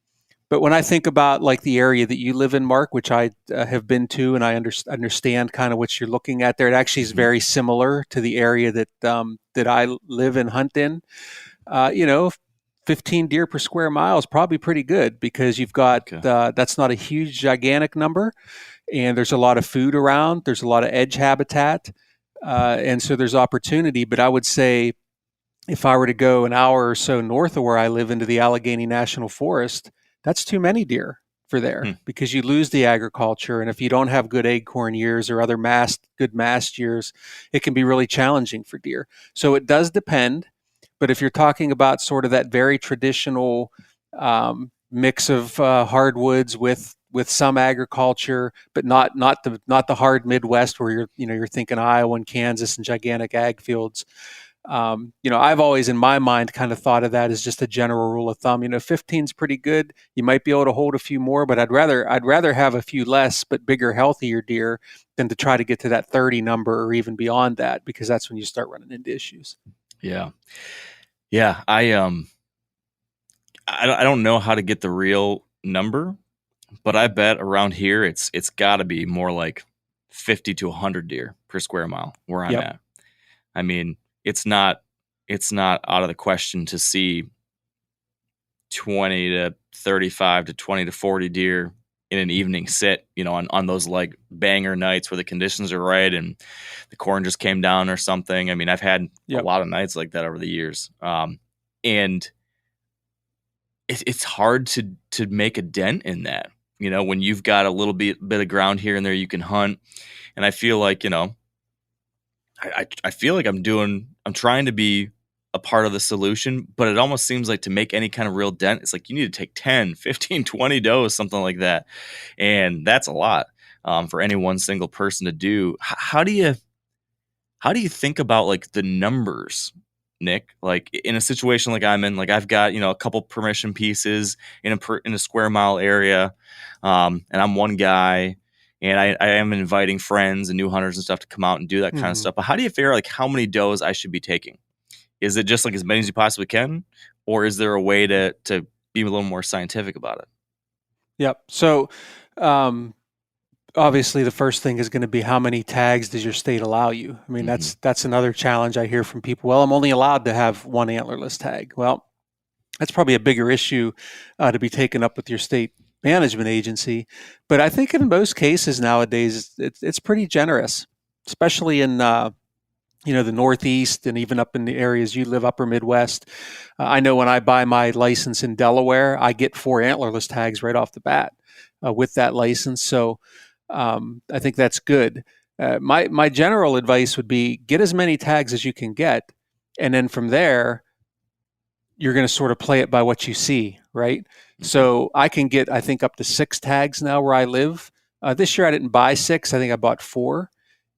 But when I think about like the area that you live in, Mark, which I have been to, and I understand kind of what you're looking at there, it actually is very similar to the area that I live and hunt in. 15 deer per square mile is probably pretty good because you've got that's not a huge, gigantic number, and there's a lot of food around. There's a lot of edge habitat, and so there's opportunity. But I would say if I were to go an hour or so north of where I live into the Allegheny National Forest, that's too many deer for there because you lose the agriculture. And if you don't have good acorn years or other good mast years, it can be really challenging for deer. So it does depend. But if you're talking about sort of that very traditional mix of hardwoods with some agriculture, but not the hard Midwest where you're thinking Iowa and Kansas and gigantic ag fields. I've always in my mind kind of thought of that as just a general rule of thumb. 15 is pretty good. You might be able to hold a few more, but I'd rather have a few less but bigger, healthier deer than to try to get to that 30 number or even beyond that, because that's when you start running into issues. Yeah. I don't know how to get the real number, but I bet around here it's got to be more like 50 to 100 deer per square mile where I'm at. I mean, it's not out of the question to see 20 to 35 to 20 to 40 deer in an evening sit, on those like banger nights where the conditions are right and the corn just came down or something. I mean, I've had a lot of nights like that over the years. And it's hard to make a dent in that, when you've got a little bit of ground here and there you can hunt. And I feel like, I feel like I'm trying to be a part of the solution, but it almost seems like to make any kind of real dent, it's like you need to take 10, 15, 20 does, something like that. And that's a lot for any one single person to do. How do you think about like the numbers, Nick? Like in a situation like I'm in, like I've got, a couple permission pieces in a square mile area, and I'm one guy. And I am inviting friends and new hunters and stuff to come out and do that kind of stuff. But how do you figure like how many does I should be taking? Is it just like as many as you possibly can? Or is there a way to be a little more scientific about it? Yep. So obviously the first thing is going to be how many tags does your state allow you? I mean, that's another challenge I hear from people. Well, I'm only allowed to have one antlerless tag. Well, that's probably a bigger issue to be taken up with your state management agency. But I think in most cases nowadays, it's pretty generous, especially in the Northeast and even up in the areas you live, upper Midwest. I know when I buy my license in Delaware, I get 4 antlerless tags right off the bat with that license. So I think that's good. My general advice would be get as many tags as you can get. And then from there, you're going to sort of play it by what you see, right? So I can get, I think, up to 6 tags now where I live. This year I didn't buy 6. I think I bought 4.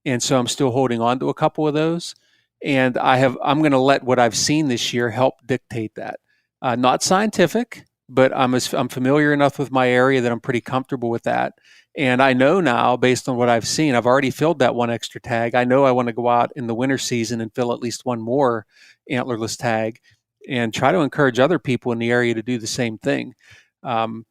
And so I'm still holding on to a couple of those. And I'm going to let what I've seen this year help dictate that. Not scientific, but I'm familiar enough with my area that I'm pretty comfortable with that. And I know now, based on what I've seen, I've already filled that 1 extra tag. I know I want to go out in the winter season and fill at least 1 more antlerless tag and try to encourage other people in the area to do the same thing. One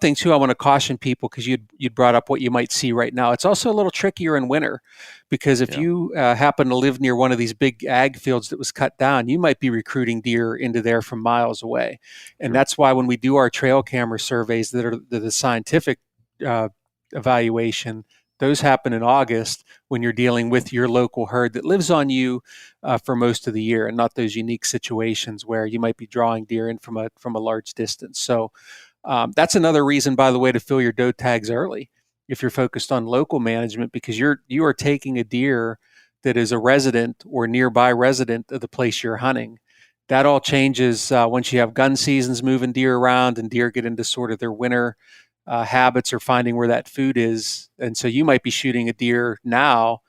thing too, I want to caution people, because you'd brought up what you might see right now. It's also a little trickier in winter, because if you happen to live near one of these big ag fields that was cut down, you might be recruiting deer into there from miles away. And that's why when we do our trail camera surveys that are the scientific evaluation, those happen in August when you're dealing with your local herd that lives on you for most of the year, and not those unique situations where you might be drawing deer in from a large distance. So that's another reason, by the way, to fill your doe tags early if you're focused on local management, because you are taking a deer that is a resident or nearby resident of the place you're hunting. That all changes once you have gun seasons, moving deer around, and deer get into sort of their winter habits or finding where that food is. And so you might be shooting a deer now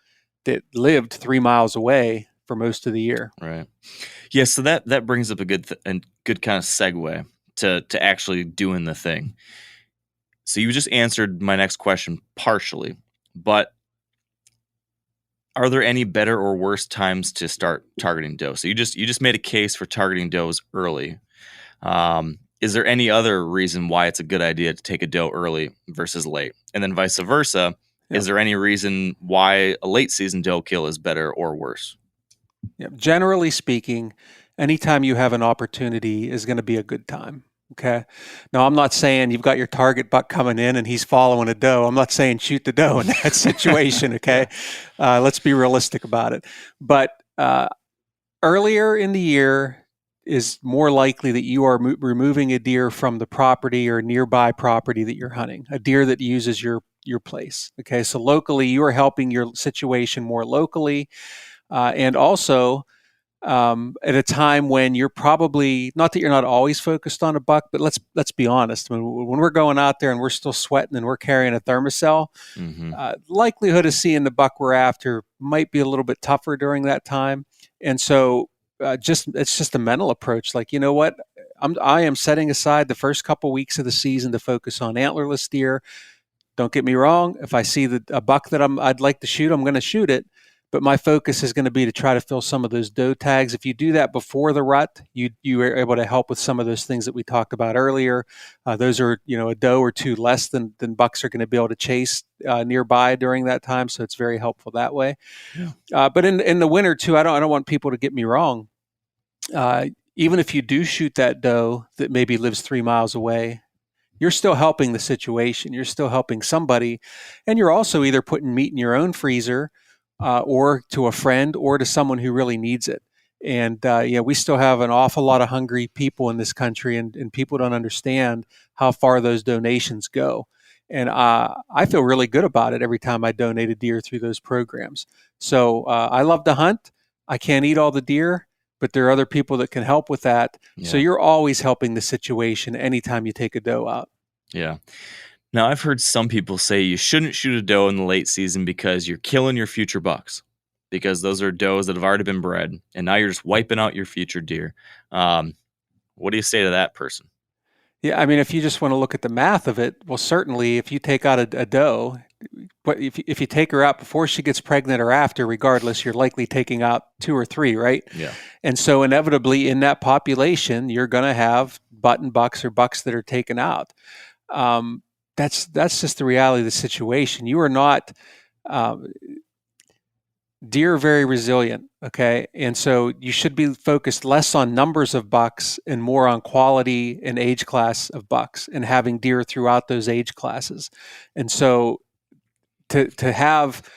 that lived 3 miles away for most of the year. Right. Yeah. So that brings up a good kind of segue to actually doing the thing. So you just answered my next question partially, but are there any better or worse times to start targeting doe? So you just made a case for targeting does early. Is there any other reason why it's a good idea to take a doe early versus late? And then vice versa, is there any reason why a late season doe kill is better or worse? Yeah. Generally speaking, anytime you have an opportunity is going to be a good time. Okay. Now, I'm not saying you've got your target buck coming in and he's following a doe. I'm not saying shoot the doe in that situation. Okay. Let's be realistic about it. But earlier in the year, is more likely that you are removing a deer from the property or nearby property that you're hunting, a deer that uses your place. Okay, so locally, you are helping your situation more locally, and also at a time when you're probably, not that you're not always focused on a buck, but let's be honest. When we're going out there and we're still sweating and we're carrying a thermocell, likelihood of seeing the buck we're after might be a little bit tougher during that time. And so it's just a mental approach. Like, you know what? I am setting aside the first couple weeks of the season to focus on antlerless deer. Don't get me wrong. If I see a buck that I'd like to shoot, I'm going to shoot it. But my focus is going to be to try to fill some of those doe tags. If you do that before the rut, you are able to help with some of those things that we talked about earlier. Those are, a doe or two less than bucks are going to be able to chase nearby during that time. So it's very helpful that way. Yeah. But in the winter too, I don't want people to get me wrong. Even if you do shoot that doe that maybe lives 3 miles away, you're still helping the situation. You're still helping somebody, and you're also either putting meat in your own freezer, or to a friend, or to someone who really needs it. And we still have an awful lot of hungry people in this country, and people don't understand how far those donations go. And I feel really good about it every time I donate a deer through those programs. So I love to hunt. I can't eat all the deer, but there are other people that can help with that. Yeah. So you're always helping the situation anytime you take a doe out. Yeah. Now, I've heard some people say you shouldn't shoot a doe in the late season because you're killing your future bucks, because those are does that have already been bred, and now you're just wiping out your future deer. What do you say to that person? Yeah, I mean, if you just want to look at the math of it, well, certainly if you take out a doe, but if you take her out before she gets pregnant or after, regardless, you're likely taking out 2 or 3, right? Yeah. And so inevitably in that population, you're going to have button bucks or bucks that are taken out. That's just the reality of the situation. You are not, deer are very resilient, okay? And so you should be focused less on numbers of bucks and more on quality and age class of bucks, and having deer throughout those age classes. And so to have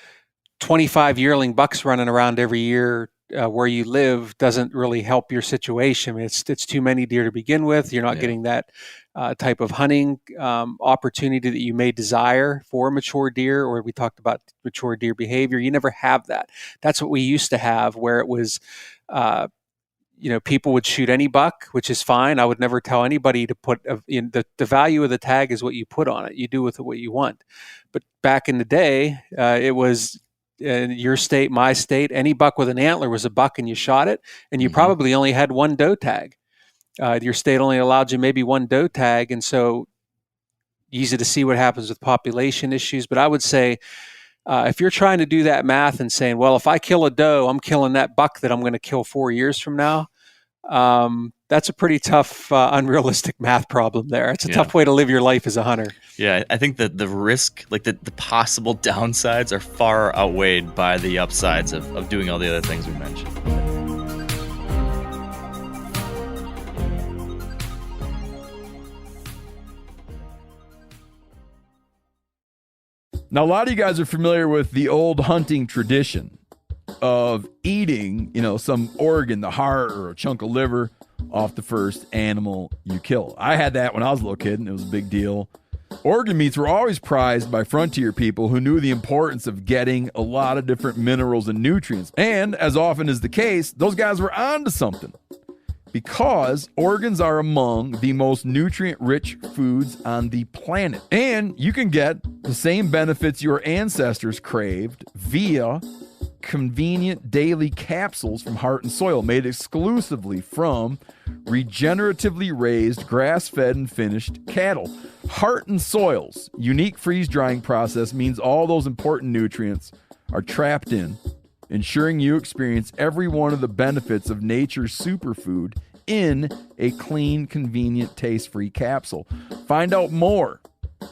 25 yearling bucks running around every year where you live doesn't really help your situation. I mean, it's too many deer to begin with. You're not getting that type of hunting opportunity that you may desire for mature deer, or we talked about mature deer behavior. You never have that. That's what we used to have, where it was, people would shoot any buck, which is fine. I would never tell anybody to put the value of the tag is what you put on it. You do with it what you want. But back in the day, it was in your state, my state, any buck with an antler was a buck, and you shot it, and you probably only had one doe tag. Your state only allowed you maybe one doe tag, and so easy to see what happens with population issues. But I would say if you're trying to do that math and saying, well, if I kill a doe, I'm killing that buck that I'm going to kill 4 years from now, that's a pretty tough, unrealistic math problem there. It's a tough way to live your life as a hunter. Yeah, I think that the risk, like the possible downsides, are far outweighed by the upsides of doing all the other things we mentioned. Now, a lot of you guys are familiar with the old hunting tradition of eating, some organ, the heart or a chunk of liver, off the first animal you kill. I had that when I was a little kid, and it was a big deal. Organ meats were always prized by frontier people who knew the importance of getting a lot of different minerals and nutrients. And as often is the case, those guys were onto something, because organs are among the most nutrient-rich foods on the planet. And you can get the same benefits your ancestors craved via convenient daily capsules from Heart and Soil, made exclusively from regeneratively raised, grass-fed, and finished cattle. Heart and Soil's unique freeze-drying process means all those important nutrients are trapped in, ensuring you experience every one of the benefits of nature's superfood in a clean, convenient, taste-free capsule. Find out more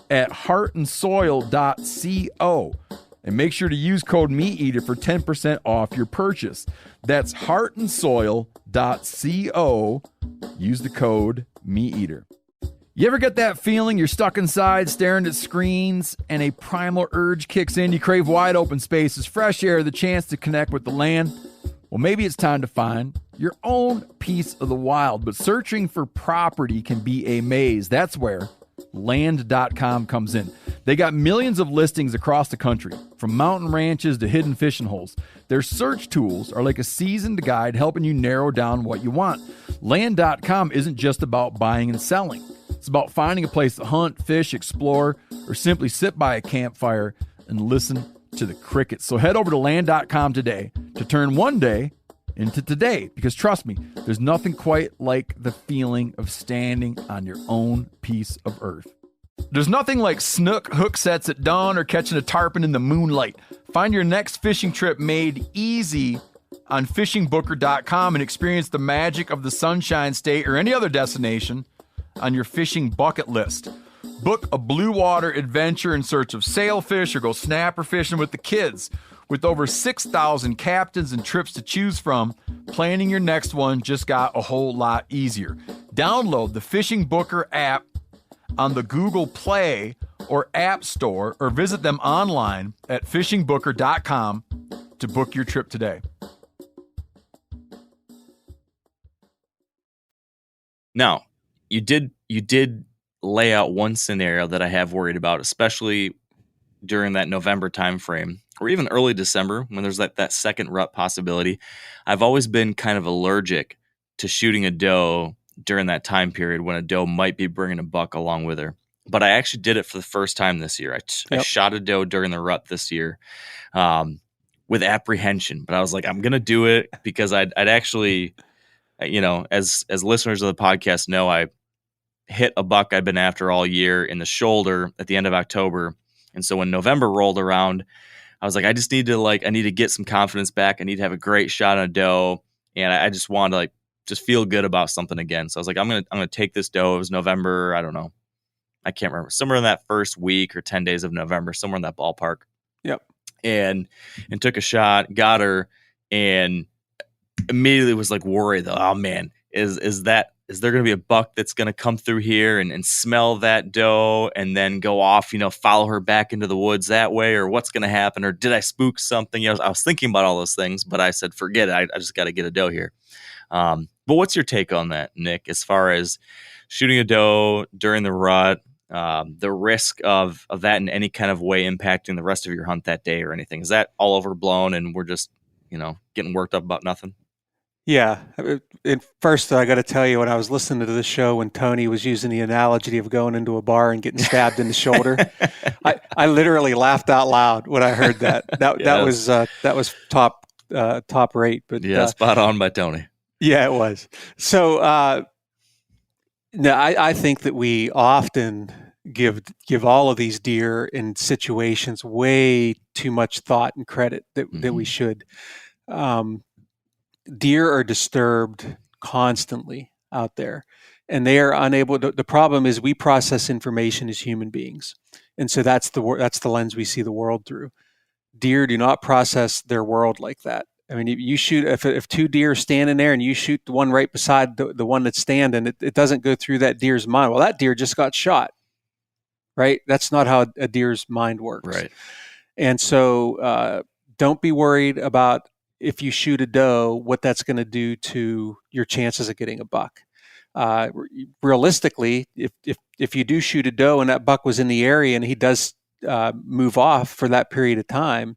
at heartandsoil.co. And make sure to use code MeatEater for 10% off your purchase. That's heartandsoil.co. Use the code MeatEater. You ever get that feeling you're stuck inside staring at screens and a primal urge kicks in? You crave wide open spaces, fresh air, the chance to connect with the land? Well, maybe it's time to find your own piece of the wild, but searching for property can be a maze. That's where Land.com comes in. They got millions of listings across the country, from mountain ranches to hidden fishing holes. Their search tools are like a seasoned guide helping you narrow down what you want. Land.com isn't just about buying and selling. It's about finding a place to hunt, fish, explore, or simply sit by a campfire and listen to the crickets. So head over to Land.com today to turn one day into today, because trust me, there's nothing quite like the feeling of standing on your own piece of earth. There's nothing like snook hook sets at dawn or catching a tarpon in the moonlight. Find your next fishing trip made easy on fishingbooker.com and experience the magic of the Sunshine State or any other destination on your fishing bucket list. Book a blue water adventure in search of sailfish or go snapper fishing with the kids. With over 6,000 captains and trips to choose from, planning your next one just got a whole lot easier. Download the Fishing Booker app on the Google Play or App Store, or visit them online at fishingbooker.com to book your trip today. Now, you did lay out one scenario that I have worried about, especially during that November timeframe, or even early December when there's that second rut possibility. I've always been kind of allergic to shooting a doe during that time period when a doe might be bringing a buck along with her. But I actually did it for the first time this year. I shot a doe during the rut this year with apprehension, but I was like, I'm going to do it because I'd actually, as listeners of the podcast know, I hit a buck I'd been after all year in the shoulder at the end of October. And so when November rolled around, I was like, I need to get some confidence back. I need to have a great shot on a doe. And I just wanted to just feel good about something again. So I was like, I'm going to take this doe. It was November. I don't know. I can't remember. Somewhere in that first week or 10 days of November, somewhere in that ballpark. Yep. And took a shot, got her, and immediately was like worried though. Oh man, is there going to be a buck that's going to come through here and smell that doe and then go off, follow her back into the woods that way, or what's going to happen? Or did I spook something? I was thinking about all those things, but I said, forget it. I just got to get a doe here. But what's your take on that, Nick, as far as shooting a doe during the rut, the risk of that in any kind of way impacting the rest of your hunt that day or anything? Is that all overblown and we're just, getting worked up about nothing? Yeah. At first, I got to tell you, when I was listening to the show, when Tony was using the analogy of going into a bar and getting stabbed in the shoulder, I literally laughed out loud when I heard that. That was top rate. But spot on by Tony. Yeah, it was. So no, I think that we often give all of these deer in situations way too much thought and credit that we should. Deer are disturbed constantly out there, and they are unable to. The problem is we process information as human beings, and so that's the lens we see the world through. Deer do not process their world like that. I mean, you shoot if two deer are standing there and you shoot the one right beside the one that's standing, it doesn't go through that deer's mind. Well, that deer just got shot, right? That's not how a deer's mind works. Right. And so don't be worried about if you shoot a doe, what that's going to do to your chances of getting a buck. Realistically, if you do shoot a doe and that buck was in the area and he does move off for that period of time,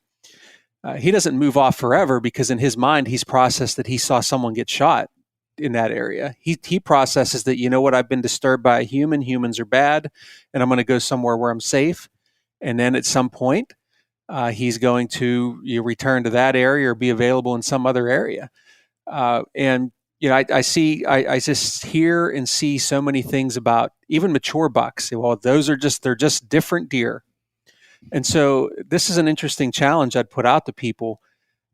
he doesn't move off forever, because in his mind, he's processed that he saw someone get shot in that area. He processes that, I've been disturbed by a human. Humans are bad, and I'm going to go somewhere where I'm safe. And then at some point, he's going to return to that area or be available in some other area. And I just hear and see so many things about even mature bucks. Well, they're just different deer. And so this is an interesting challenge I'd put out to people.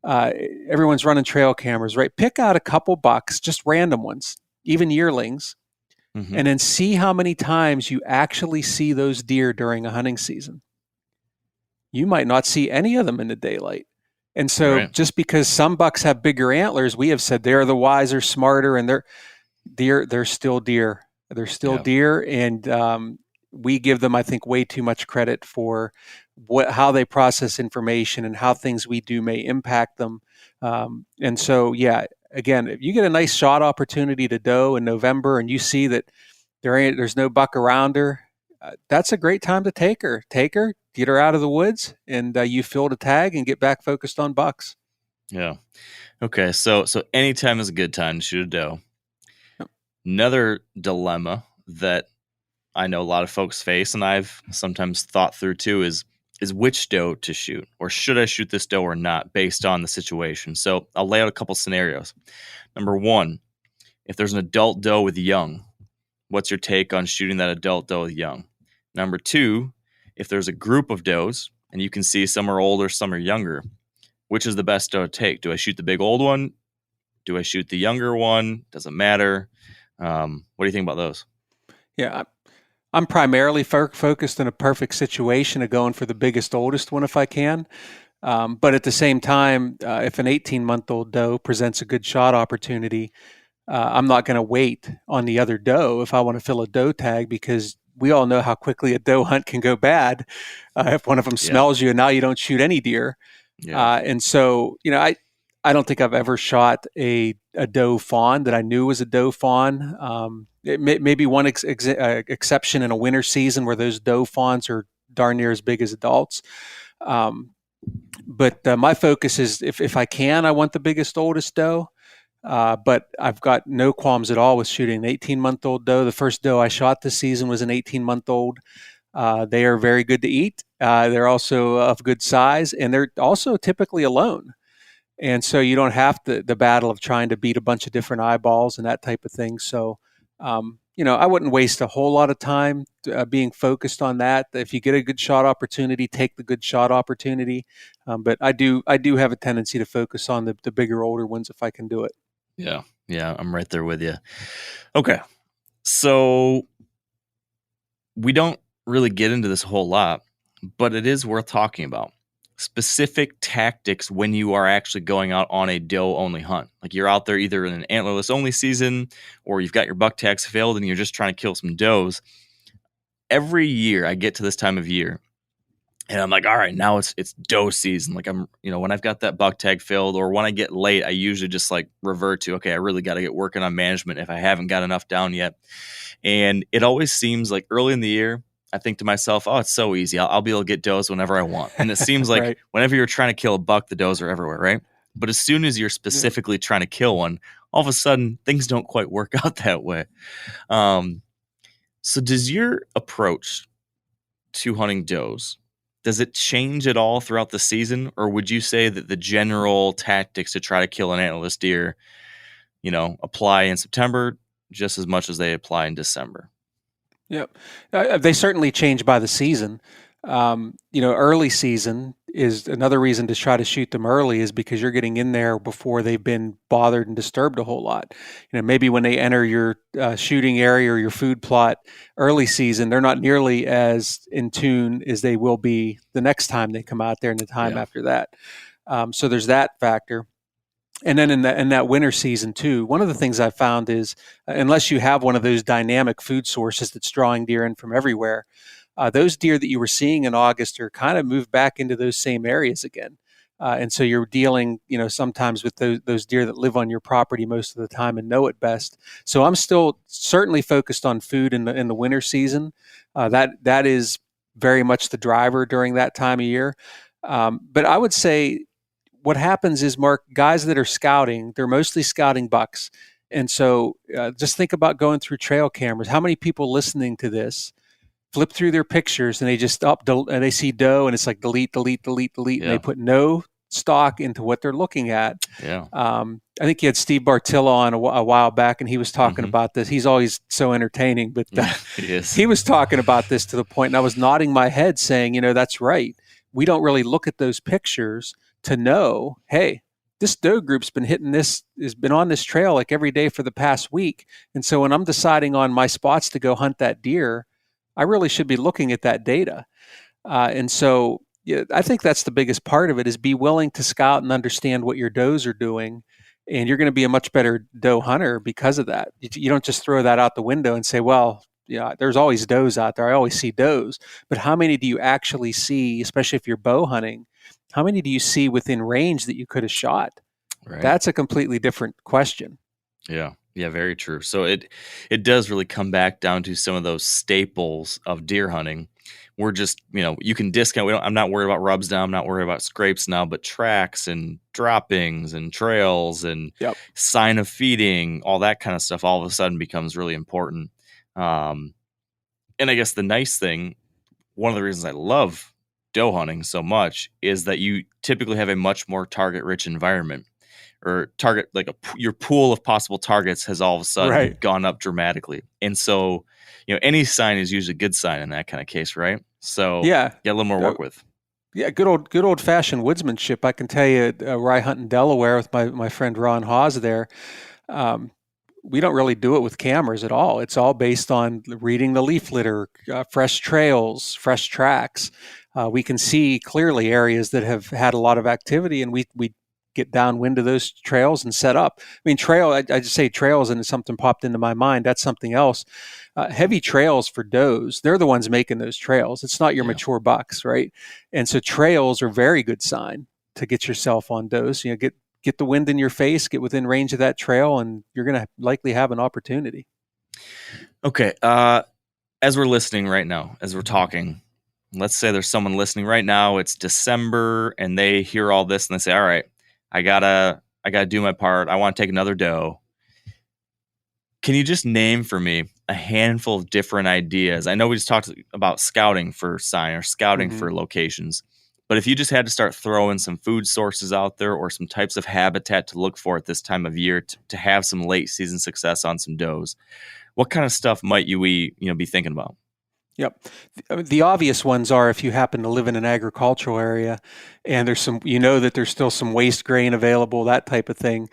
Everyone's running trail cameras, right? Pick out a couple bucks, just random ones, even yearlings, and then see how many times you actually see those deer during a hunting season. You might not see any of them in the daylight. And so just because some bucks have bigger antlers, we have said they're the wiser, smarter, and they're still deer. They're still deer. And we give them, I think, way too much credit for how they process information and how things we do may impact them. And so, yeah, again, if you get a nice shot opportunity to doe in November and you see that there's no buck around her, that's a great time to take her, get her out of the woods, and you fill the tag and get back focused on bucks. Yeah. Okay. So anytime is a good time to shoot a doe. Yep. Another dilemma that I know a lot of folks face, and I've sometimes thought through too, is which doe to shoot, or should I shoot this doe or not, based on the situation. So I'll lay out a couple scenarios. Number one, if there's an adult doe with young, what's your take on shooting that adult doe with young? Number two, if there's a group of does and you can see some are older, some are younger, which is the best doe to take? Do I shoot the big old one? Do I shoot the younger one? Doesn't matter. What do you think about those? Yeah, I'm primarily focused in a perfect situation of going for the biggest, oldest one if I can. But at the same time, if an 18-month-old doe presents a good shot opportunity, I'm not going to wait on the other doe if I want to fill a doe tag, because we all know how quickly a doe hunt can go bad if one of them smells you and now you don't shoot any deer. And so, I don't think I've ever shot a doe fawn that I knew was a doe fawn. Maybe one exception in a winter season where those doe fawns are darn near as big as adults. But my focus is, if I can, I want the biggest, oldest doe. But I've got no qualms at all with shooting an 18-month-old doe. The first doe I shot this season was an 18-month-old. They are very good to eat. They're also of good size, and they're also typically alone. And so you don't have the battle of trying to beat a bunch of different eyeballs and that type of thing. So, I wouldn't waste a whole lot of time being focused on that. If you get a good shot opportunity, take the good shot opportunity. But I do have a tendency to focus on the bigger, older ones if I can do it. Yeah, I'm right there with you. Okay, so we don't really get into this a whole lot, but it is worth talking about. Specific tactics when you are actually going out on a doe-only hunt. Like, you're out there either in an antlerless-only season, or you've got your buck tags filled and you're just trying to kill some does. Every year I get to this time of year, and I'm like, all right, now it's doe season. Like, when I've got that buck tag filled, or when I get late, I usually just like revert to, okay, I really got to get working on management if I haven't got enough down yet. And it always seems like early in the year, I think to myself, oh, it's so easy. I'll be able to get does whenever I want. And it seems like Right. Whenever you're trying to kill a buck, the does are everywhere, right? But as soon as you're specifically trying to kill one, all of a sudden things don't quite work out that way. So does your approach to hunting does, does it change at all throughout the season? Or would you say that the general tactics to try to kill an antlerless deer, apply in September just as much as they apply in December? Yep. They certainly change by the season. Early season is another reason to try to shoot them early, is because you're getting in there before they've been bothered and disturbed a whole lot. Maybe when they enter your shooting area or your food plot early season, they're not nearly as in tune as they will be the next time they come out there and the time after that. So there's that factor. And then in that winter season too, one of the things I've found is, unless you have one of those dynamic food sources that's drawing deer in from everywhere, those deer that you were seeing in August are kind of moved back into those same areas again. And so you're dealing, sometimes with those deer that live on your property most of the time and know it best. So I'm still certainly focused on food in the winter season. That is very much the driver during that time of year. But I would say, what happens is, Mark, guys that are scouting, they're mostly scouting bucks. And so just think about going through trail cameras. How many people listening to this flip through their pictures and they just and they see doe and it's like delete, and they put no stock into what they're looking at. I think you had Steve Bartilla on a while back, and he was talking about this. He's always so entertaining, but he was talking about this to the point, and I was nodding my head saying, that's right. We don't really look at those pictures to know, hey, this doe group's been has been on this trail like every day for the past week. And so when I'm deciding on my spots to go hunt that deer, I really should be looking at that data. And so I think that's the biggest part of it, is be willing to scout and understand what your does are doing. And you're going to be a much better doe hunter because of that. You don't just throw that out the window and say, well, there's always does out there. I always see does, but how many do you actually see, especially if you're bow hunting? How many do you see within range that you could have shot? Right. That's a completely different question. Yeah. Yeah, very true. So it does really come back down to some of those staples of deer hunting. We're just, you can discount. I'm not worried about rubs now. I'm not worried about scrapes now, but tracks and droppings and trails and sign of feeding, all that kind of stuff all of a sudden becomes really important. And I guess the nice thing, one of the reasons I love doe hunting so much is that you typically have a much more target rich environment, or target, like your pool of possible targets has all of a sudden gone up dramatically. And so, any sign is usually a good sign in that kind of case, right? So yeah, get a little more work with. Yeah, good old fashioned woodsmanship. I can tell you, where I hunt in Delaware with my friend Ron Hawes there, we don't really do it with cameras at all. It's all based on reading the leaf litter, fresh trails, fresh tracks. We can see clearly areas that have had a lot of activity, and we get downwind of those trails and set up. I mean, I just say trails and something popped into my mind. That's something else. Heavy trails for does, they're the ones making those trails. It's not your mature bucks, right? And so trails are very good sign to get yourself on does. Get the wind in your face, get within range of that trail, and you're going to likely have an opportunity. Okay. As we're listening right now, as we're talking, let's say there's someone listening right now, it's December, and they hear all this and they say, all right, I gotta do my part. I want to take another doe. Can you just name for me a handful of different ideas? I know we just talked about scouting for sign or scouting for locations, but if you just had to start throwing some food sources out there or some types of habitat to look for at this time of year to have some late season success on some does, what kind of stuff might we be thinking about? Yep. The obvious ones are if you happen to live in an agricultural area and there's that there's still some waste grain available, that type of thing.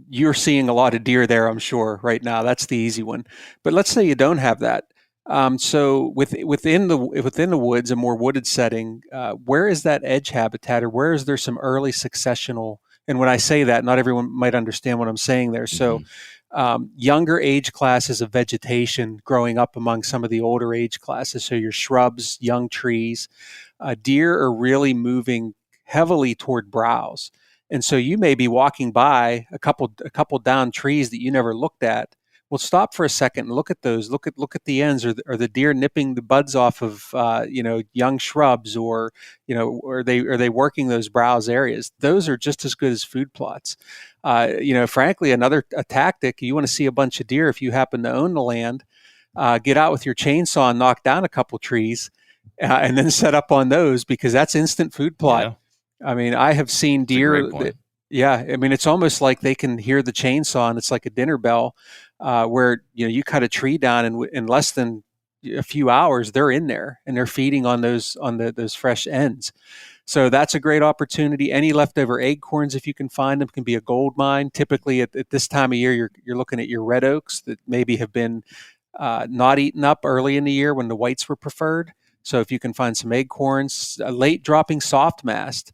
You're seeing a lot of deer there, I'm sure, right now. That's the easy one. But let's say you don't have that. So within the woods, a more wooded setting, where is that edge habitat, or where is there some early successional? And when I say that, not everyone might understand what I'm saying there. So younger age classes of vegetation growing up among some of the older age classes. So your shrubs, young trees, deer are really moving heavily toward browse. And so you may be walking by a couple down trees that you never looked at. Well, stop for a second and look at those. Look at the ends. Are the deer nipping the buds off of young shrubs, or are they working those browse areas? Those are just as good as food plots. Frankly, a tactic. You want to see a bunch of deer if you happen to own the land. Get out with your chainsaw and knock down a couple trees, and then set up on those, because that's instant food plot. Yeah. I mean, I have seen deer. It's almost like they can hear the chainsaw, and it's like a dinner bell. Where you cut a tree down, and in less than a few hours they're in there and they're feeding on those fresh ends. So that's a great opportunity. Any leftover acorns, if you can find them, can be a gold mine. Typically at this time of year, you're looking at your red oaks that maybe have been not eaten up early in the year when the whites were preferred. So if you can find some acorns, a late dropping soft mast.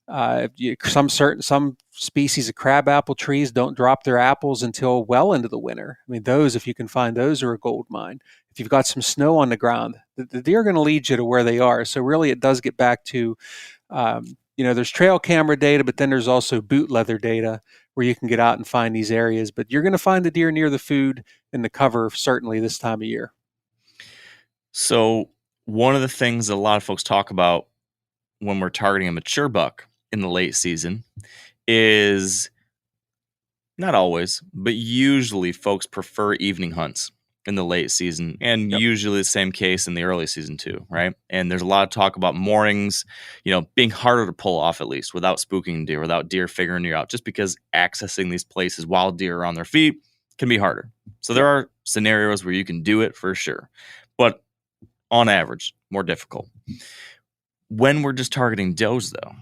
Some species of crabapple trees don't drop their apples until well into the winter. I mean, those, if you can find those, are a gold mine. If you've got some snow on the ground, the deer are going to lead you to where they are. So really, it does get back to, there's trail camera data, but then there's also boot leather data where you can get out and find these areas. But you're going to find the deer near the food and the cover, certainly this time of year. So one of the things that a lot of folks talk about when we're targeting a mature buck in the late season is, not always, but usually folks prefer evening hunts in the late season, and usually the same case in the early season too, right? And there's a lot of talk about mornings, being harder to pull off, at least without spooking deer, without deer figuring you out, just because accessing these places while deer are on their feet can be harder. So there are scenarios where you can do it for sure, but on average, more difficult. When we're just targeting does, though,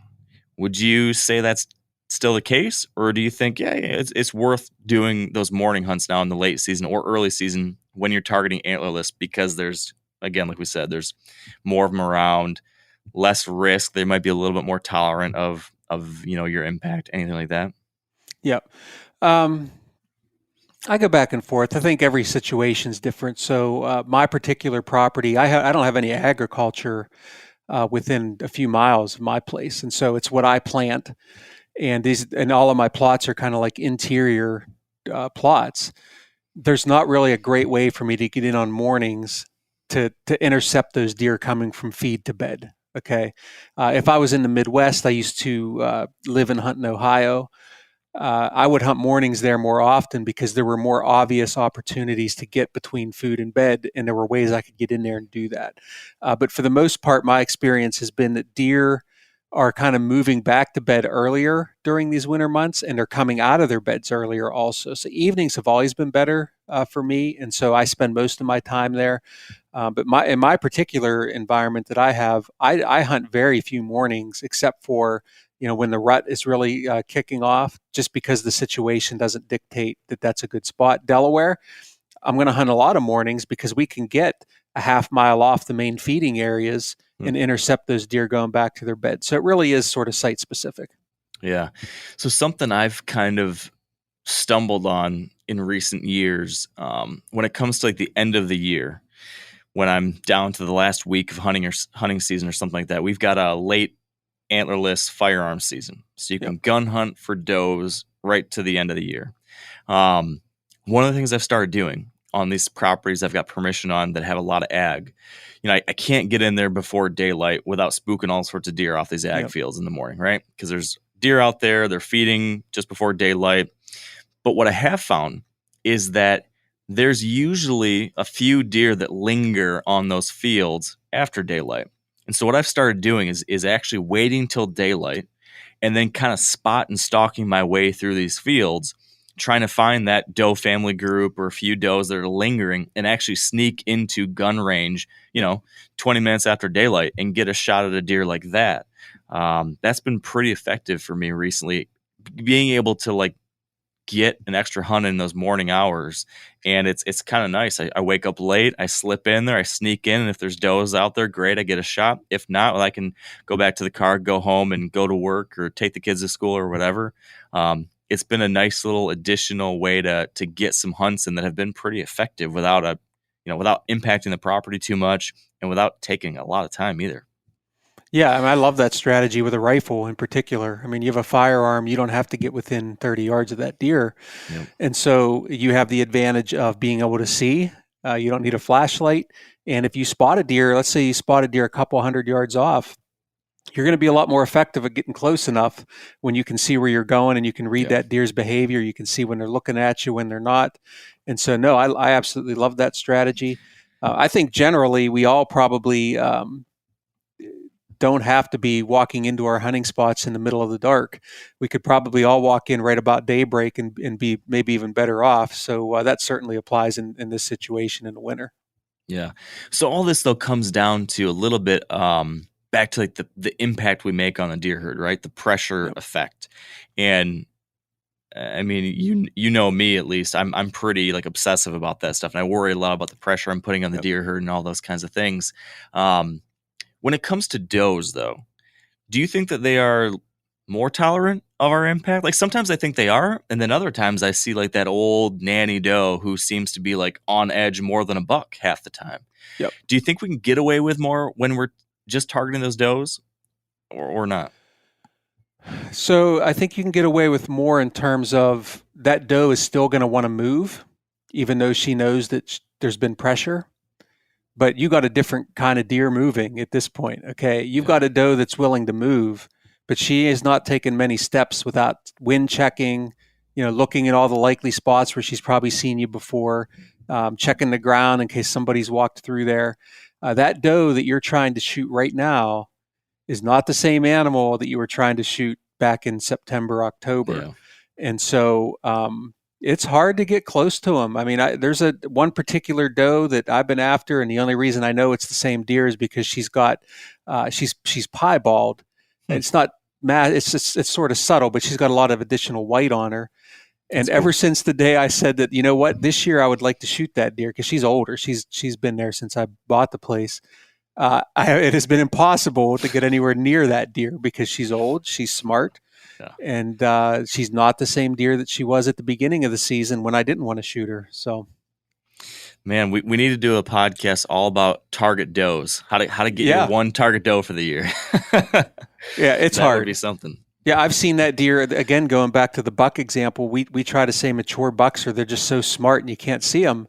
would you say that's still the case, or do you think, it's worth doing those morning hunts now in the late season or early season when you're targeting antlerless, because there's, again, like we said, there's more of them around, less risk, they might be a little bit more tolerant of your impact, anything like that? Yeah. I go back and forth. I think every situation is different. So my particular property, I don't have any agriculture within a few miles of my place, and so it's what I plant. And all of my plots are kind of like interior plots. There's not really a great way for me to get in on mornings to intercept those deer coming from feed to bed. Okay, if I was in the Midwest, I used to live and hunt in Ohio. I would hunt mornings there more often because there were more obvious opportunities to get between food and bed, and there were ways I could get in there and do that. But for the most part, my experience has been that deer are kind of moving back to bed earlier during these winter months, and they're coming out of their beds earlier also. So evenings have always been better for me, and so I spend most of my time there. But in my particular environment that I have, I hunt very few mornings, except for when the rut is really kicking off, just because the situation doesn't dictate that that's a good spot. Delaware, I'm going to hunt a lot of mornings because we can get a half mile off the main feeding areas and intercept those deer going back to their bed. So it really is sort of site specific. Yeah. So something I've kind of stumbled on in recent years, when it comes to like the end of the year, when I'm down to the last week of hunting season or something like that, we've got a late antlerless firearms season. So you can gun hunt for does right to the end of the year. One of the things I've started doing on these properties I've got permission on that have a lot of ag, I can't get in there before daylight without spooking all sorts of deer off these ag fields in the morning, right? Because there's deer out there, they're feeding just before daylight. But what I have found is that there's usually a few deer that linger on those fields after daylight. And so what I've started doing is actually waiting till daylight and then kind of spot and stalking my way through these fields, trying to find that doe family group or a few does that are lingering and actually sneak into gun range, 20 minutes after daylight and get a shot at a deer like that. That's been pretty effective for me recently, being able to get an extra hunt in those morning hours. And it's kind of nice. I wake up late, I slip in there, I sneak in, and if there's does out there, great, I get a shot. If not, I can go back to the car, go home and go to work or take the kids to school or whatever. It's been a nice little additional way to get some hunts in that have been pretty effective without without impacting the property too much and without taking a lot of time either. Yeah, I love that strategy with a rifle in particular. You have a firearm, you don't have to get within 30 yards of that deer. Yep. And so you have the advantage of being able to see. You don't need a flashlight. And if you spot a deer, let's say you spot a deer a couple 100 yards off, you're going to be a lot more effective at getting close enough when you can see where you're going and you can read that deer's behavior. You can see when they're looking at you, when they're not. And so, no, I absolutely love that strategy. I think generally we all probably don't have to be walking into our hunting spots in the middle of the dark. We could probably all walk in right about daybreak and be maybe even better off. So that certainly applies in this situation in the winter. Yeah. So all this though comes down to a little bit back to the impact we make on the deer herd, right? The pressure effect. And you know me, at least I'm pretty obsessive about that stuff. And I worry a lot about the pressure I'm putting on the deer herd and all those kinds of things. When it comes to does, though, do you think that they are more tolerant of our impact? Sometimes I think they are, and then other times I see that old nanny doe who seems to be on edge more than a buck half the time. Yep. Do you think we can get away with more when we're just targeting those does, or not? So I think you can get away with more in terms of that doe is still going to want to move, even though she knows that there's been pressure. But you got a different kind of deer moving at this point, okay? You've got a doe that's willing to move, but she has not taken many steps without wind checking, looking at all the likely spots where she's probably seen you before, checking the ground in case somebody's walked through there. That doe that you're trying to shoot right now is not the same animal that you were trying to shoot back in September, October. Yeah. And so it's hard to get close to them. There's one particular doe that I've been after, and the only reason I know it's the same deer is because she's got she's piebald. It's not it's sort of subtle, but she's got a lot of additional white on her. And that's ever since the day I said that, this year I would like to shoot that deer because she's older. She's been there since I bought the place. It has been impossible to get anywhere near that deer because she's old, she's smart, Yeah. And she's not the same deer that she was at the beginning of the season when I didn't want to shoot her. So, man, we need to do a podcast all about target does. How to get your one target doe for the year. Yeah, it's that hard. Would be something. Yeah, I've seen that deer, again, going back to the buck example, we try to say mature bucks or they're just so smart and you can't see them.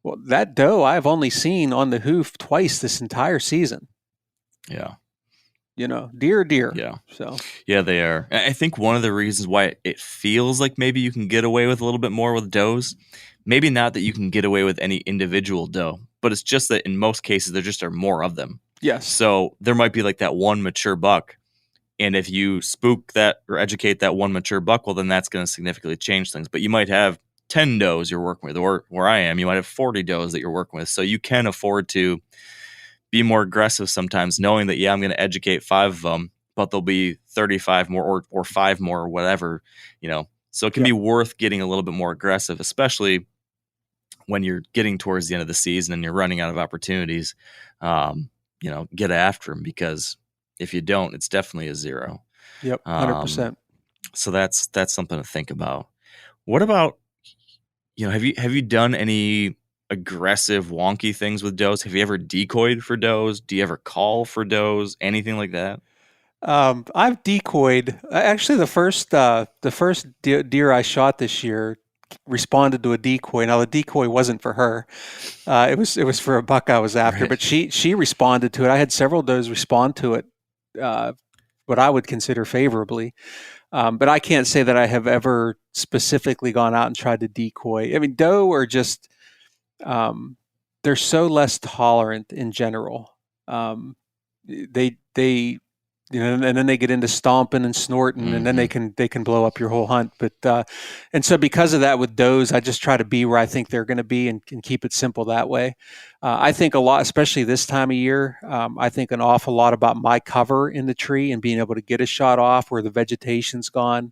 Well, that doe I've only seen on the hoof twice this entire season. Yeah. Deer. Yeah. So. Yeah, they are. I think one of the reasons why it feels like maybe you can get away with a little bit more with does, maybe not that you can get away with any individual doe, but it's just that in most cases there just are more of them. Yes. So there might be like that one mature buck. And if you spook that or educate that one mature buck, well, then that's going to significantly change things. But you might have 10 does you're working with, or where I am, you might have 40 does that you're working with. So you can afford to be more aggressive sometimes, knowing that, I'm going to educate 5 of them, but there'll be 35 more or 5 more or whatever, So it can be worth getting a little bit more aggressive, especially when you're getting towards the end of the season and you're running out of opportunities. Get after them, because if you don't, it's definitely a 0. Yep, 100%. So that's something to think about. What about, have you done any aggressive, wonky things with does? Have you ever decoyed for does? Do you ever call for does? Anything like that? I've decoyed. Actually, the first deer I shot this year responded to a decoy. Now the decoy wasn't for her; it was for a buck I was after. Right. But she responded to it. I had several does respond to it, what I would consider favorably. But I can't say that I have ever specifically gone out and tried to decoy. I mean, doe are just they're so less tolerant in general. They and then they get into stomping and snorting, and then they can blow up your whole hunt. But and so because of that with does, I just try to be where I think they're going to be and keep it simple that way. I think a lot, especially this time of year, I think an awful lot about my cover in the tree and being able to get a shot off where the vegetation's gone.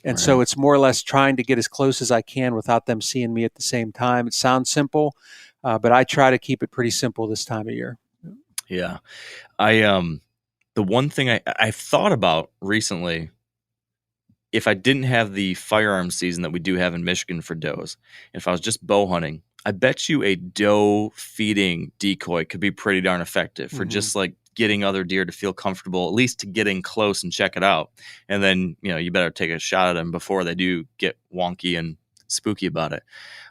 And so it's more or less trying to get as close as I can without them seeing me at the same time. It sounds simple, but I try to keep it pretty simple this time of year. Yeah. The one thing I've thought about recently, if I didn't have the firearm season that we do have in Michigan for does, and if I was just bow hunting, I bet you a doe feeding decoy could be pretty darn effective for just like getting other deer to feel comfortable, at least to getting close and check it out. And then, you better take a shot at them before they do get wonky and spooky about it.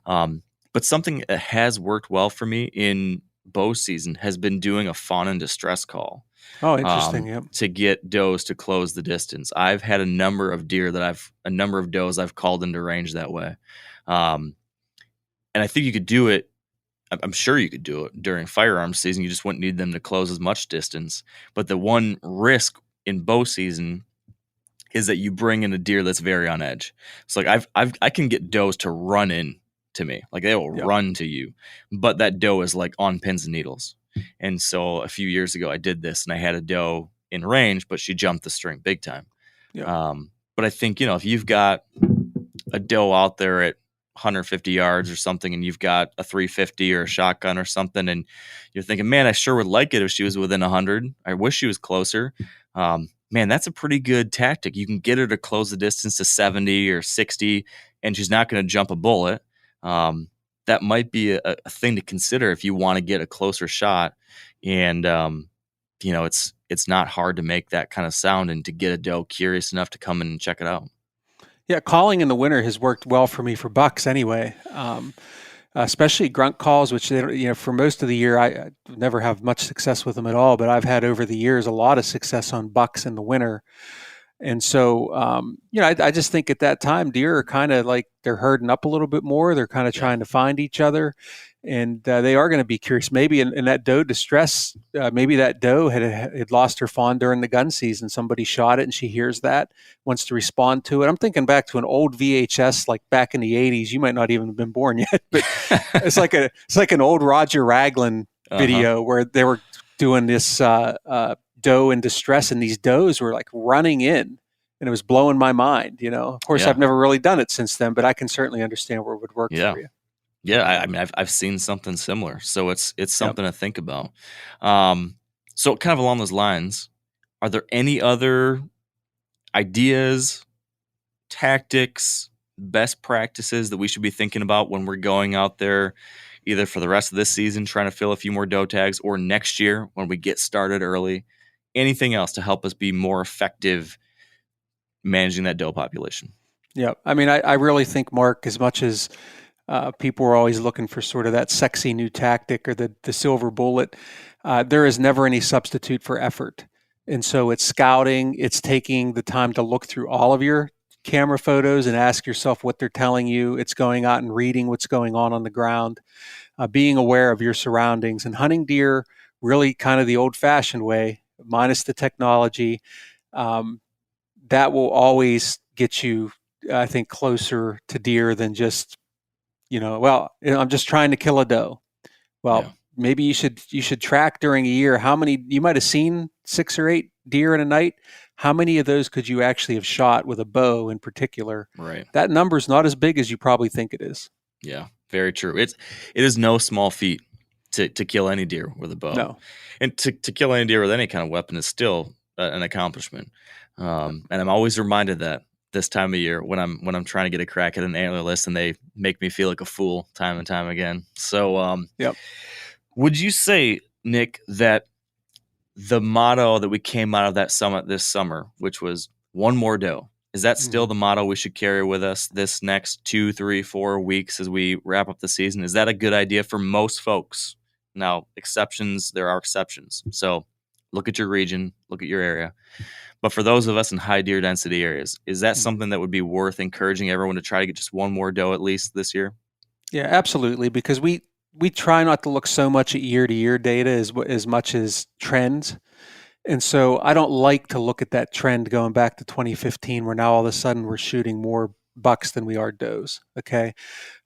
But something that has worked well for me in bow season has been doing a fawn in distress call. Oh, interesting. Yep. To get does to close the distance. I've had a number of does I've called into range that way. And I think you could do it. I'm sure you could do it during firearm season. You just wouldn't need them to close as much distance. But the one risk in bow season is that you bring in a deer that's very on edge. So like I can get does to run in to me. Like they will run to you, but that doe is like on pins and needles. And so a few years ago I did this and I had a doe in range, but she jumped the string big time. Yeah. But I think, if you've got a doe out there at 150 yards or something, and you've got a 350 or a shotgun or something, and you're thinking, man, I sure would like it if she was within 100. I wish she was closer. Man, that's a pretty good tactic. You can get her to close the distance to 70 or 60, and she's not going to jump a bullet. That might be a thing to consider if you want to get a closer shot. And, it's not hard to make that kind of sound and to get a doe curious enough to come in and check it out. Yeah, calling in the winter has worked well for me for bucks anyway, especially grunt calls, which for most of the year I never have much success with them at all. But I've had over the years a lot of success on bucks in the winter. And so, I just think at that time, deer are kind of like they're herding up a little bit more. They're kind of trying to find each other, and they are going to be curious. Maybe in that doe distress, maybe that doe had lost her fawn during the gun season. Somebody shot it, and she hears that, wants to respond to it. I'm thinking back to an old VHS, like back in the '80s. You might not even have been born yet, but it's like an old Roger Raglan video where they were doing this. Doe in distress, and these does were like running in, and it was blowing my mind. Of course, I've never really done it since then, but I can certainly understand where it would work for you. Yeah, I mean, I've seen something similar, so it's something to think about. So, kind of along those lines, are there any other ideas, tactics, best practices that we should be thinking about when we're going out there, either for the rest of this season, trying to fill a few more doe tags, or next year when we get started early? Anything else to help us be more effective managing that doe population? Yeah. I mean, I really think, Mark, as much as people are always looking for sort of that sexy new tactic or the silver bullet, there is never any substitute for effort. And so it's scouting, it's taking the time to look through all of your camera photos and ask yourself what they're telling you. It's going out and reading what's going on the ground, being aware of your surroundings, and hunting deer really kind of the old-fashioned way, minus the technology. That will always get you, I think, closer to deer than just, I'm just trying to kill a doe. Well, yeah. Maybe you should track during a year how many you might have seen, 6 or 8 deer in a night. How many of those could you actually have shot with a bow in particular? Right. That number is not as big as you probably think it is. Yeah, very true. It is no small feat to kill any deer with a bow. No. And to kill any deer with any kind of weapon is still an accomplishment. And I'm always reminded that this time of year when I'm trying to get a crack at an antlerless, and they make me feel like a fool time and time again. So, yep. Would you say, Nick, that the motto that we came out of that summit this summer, which was one more doe, is that still the motto we should carry with us this next 2, 3, 4 weeks as we wrap up the season? Is that a good idea for most folks? Now, there are exceptions. So look at your region, look at your area. But for those of us in high deer density areas, is that something that would be worth encouraging everyone to try to get just one more doe at least this year? Yeah, absolutely. Because we try not to look so much at year-to-year data as much as trends. And so I don't like to look at that trend going back to 2015, where now all of a sudden we're shooting more bucks than we are does. Okay.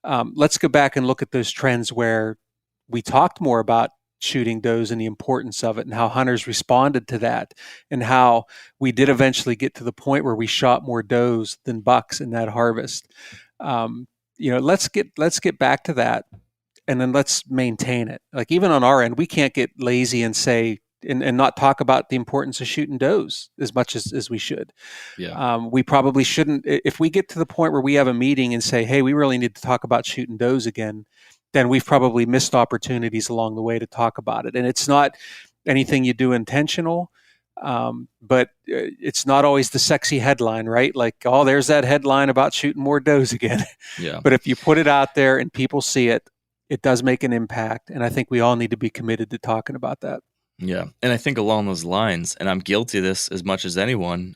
Let's go back and look at those trends where we talked more about shooting does and the importance of it, and how hunters responded to that, and how we did eventually get to the point where we shot more does than bucks in that harvest. Let's get back to that. And then let's maintain it. Like, even on our end, we can't get lazy and say and not talk about the importance of shooting does as much as we should. Yeah. We probably shouldn't. If we get to the point where we have a meeting and say, hey, we really need to talk about shooting does again, then we've probably missed opportunities along the way to talk about it. And it's not anything you do intentional, but it's not always the sexy headline, right? Like, oh, there's that headline about shooting more does again. Yeah. But if you put it out there and people see it, it does make an impact, and I think we all need to be committed to talking about that. Yeah, and I think along those lines, and I'm guilty of this as much as anyone,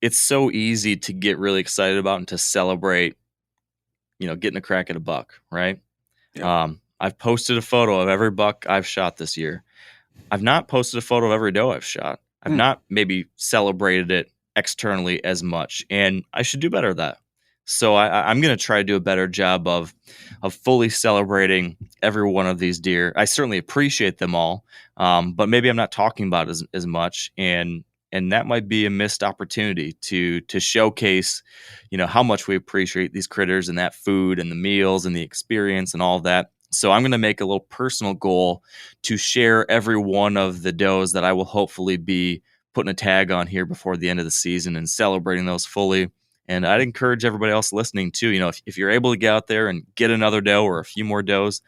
it's so easy to get really excited about and to celebrate, getting a crack at a buck, right? Yeah. I've posted a photo of every buck I've shot this year. I've not posted a photo of every doe I've shot. I've not maybe celebrated it externally as much, and I should do better at that. So I'm going to try to do a better job of fully celebrating every one of these deer. I certainly appreciate them all, but maybe I'm not talking about it as much, and that might be a missed opportunity to showcase, how much we appreciate these critters and that food and the meals and the experience and all of that. So I'm going to make a little personal goal to share every one of the does that I will hopefully be putting a tag on here before the end of the season and celebrating those fully. And I'd encourage everybody else listening too, if you're able to get out there and get another doe or a few more does,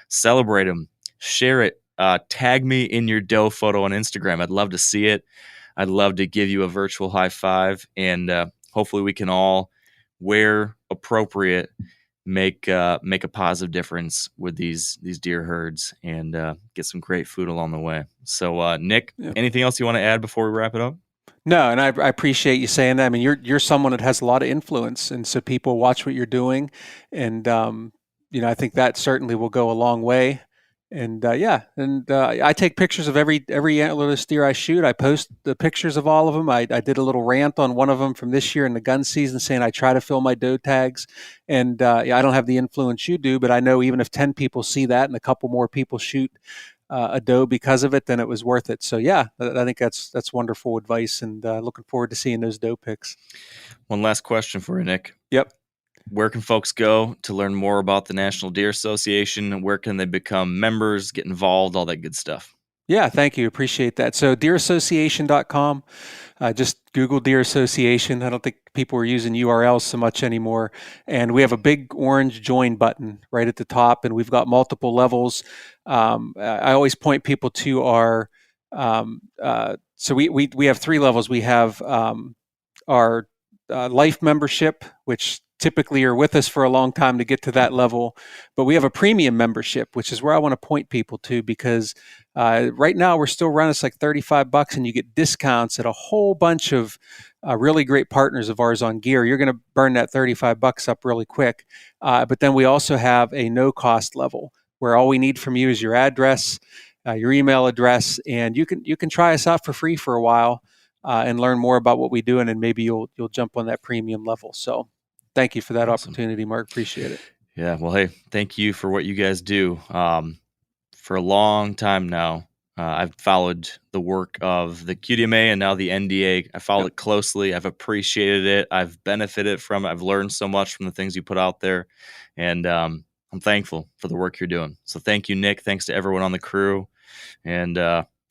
celebrate them, share it, tag me in your doe photo on Instagram. I'd love to see it. I'd love to give you a virtual high five, and hopefully we can all, where appropriate, make a positive difference with these deer herds and get some great food along the way. So, Nick, anything else you want to add before we wrap it up? No, and I appreciate you saying that. I mean, you're someone that has a lot of influence, and so people watch what you're doing, and I think that certainly will go a long way. And I take pictures of every antlerless deer I shoot. I post the pictures of all of them. I did a little rant on one of them from this year in the gun season, saying I try to fill my doe tags, and I don't have the influence you do, but I know even if 10 people see that and a couple more people shoot a doe because of it, then it was worth it. So yeah, I think that's wonderful advice, and looking forward to seeing those doe pics. One last question for you, Nick. Yep. Where can folks go to learn more about the National Deer Association? Where can they become members, get involved, all that good stuff? Yeah, thank you. Appreciate that. So deerassociation.com, just Google Deer Association. I don't think people are using URLs so much anymore. And we have a big orange join button right at the top, and we've got multiple levels. I always point people to our, so we have 3 levels. We have our life membership, which typically are with us for a long time to get to that level. But we have a premium membership, which is where I want to point people to, because right now we're still running, it's like $35 and you get discounts at a whole bunch of really great partners of ours on gear. You're going to burn that $35 up really quick. But then we also have a no cost level where all we need from you is your address, your email address, and you can try us out for free for a while and learn more about what we do, and then maybe you'll jump on that premium level. So thank you for that opportunity, Mark. Appreciate it. Yeah. Well, hey, thank you for what you guys do. For a long time now, I've followed the work of the QDMA and now the NDA. I followed it closely. I've appreciated it. I've benefited from it. I've learned so much from the things you put out there. And I'm thankful for the work you're doing. So thank you, Nick. Thanks to everyone on the crew. And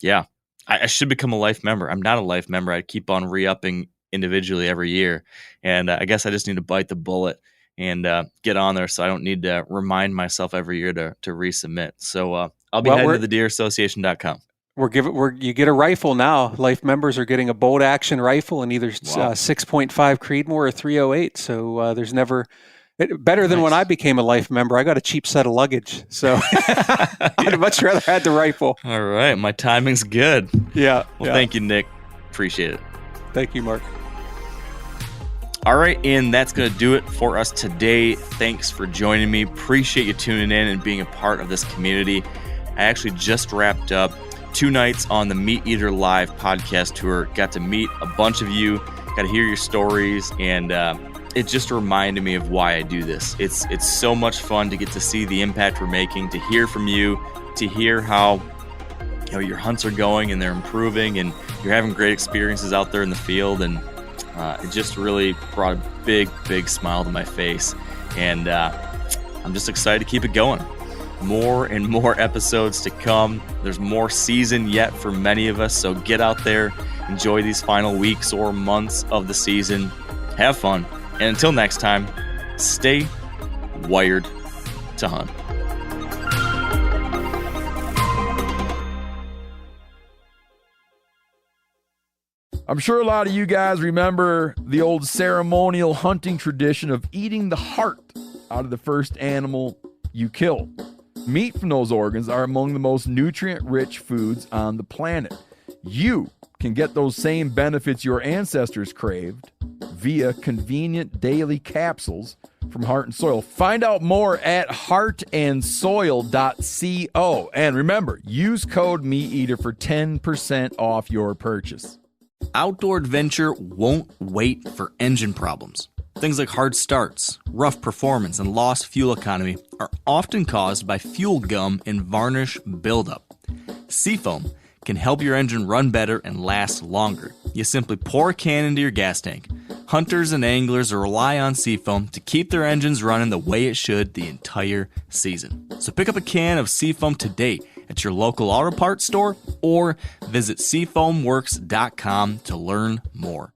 yeah, I should become a life member. I'm not a life member. I keep on re-upping individually every year. And I guess I just need to bite the bullet and get on there so I don't need to remind myself every year to resubmit. So I'll be heading to the deerassociation.com. You get a rifle now. Life members are getting a bolt action rifle in either 6.5 Creedmoor or 308. So there's never better than when I became a life member. I got a cheap set of luggage, so I'd much rather had the rifle. All right, my timing's good. Yeah. Well, thank you, Nick. Appreciate it. Thank you, Mark. All right, and that's going to do it for us today. Thanks for joining me. Appreciate you tuning in and being a part of this community. I actually just wrapped up 2 nights on the Meat Eater Live podcast tour. Got to meet a bunch of you, got to hear your stories, and it just reminded me of why I do this. It's so much fun to get to see the impact we're making, to hear from you, to hear how your hunts are going and they're improving and you're having great experiences out there in the field. And it just really brought a big smile to my face. And I'm just excited to keep it going. More and more episodes to come. There's more season yet for many of us. So get out there, enjoy these final weeks or months of the season. Have fun. And until next time, stay wired to hunt. I'm sure a lot of you guys remember the old ceremonial hunting tradition of eating the heart out of the first animal you kill. Meat from those organs are among the most nutrient-rich foods on the planet. You can get those same benefits your ancestors craved via convenient daily capsules from Heart and Soil. Find out more at heartandsoil.co. And remember, use code MeatEater for 10% off your purchase. Outdoor adventure won't wait for engine problems. Things like hard starts, rough performance, and lost fuel economy are often caused by fuel gum and varnish buildup. Seafoam can help your engine run better and last longer. You simply pour a can into your gas tank. Hunters and anglers rely on Seafoam to keep their engines running the way it should the entire season. So pick up a can of Seafoam today at your local auto parts store or visit seafoamworks.com to learn more.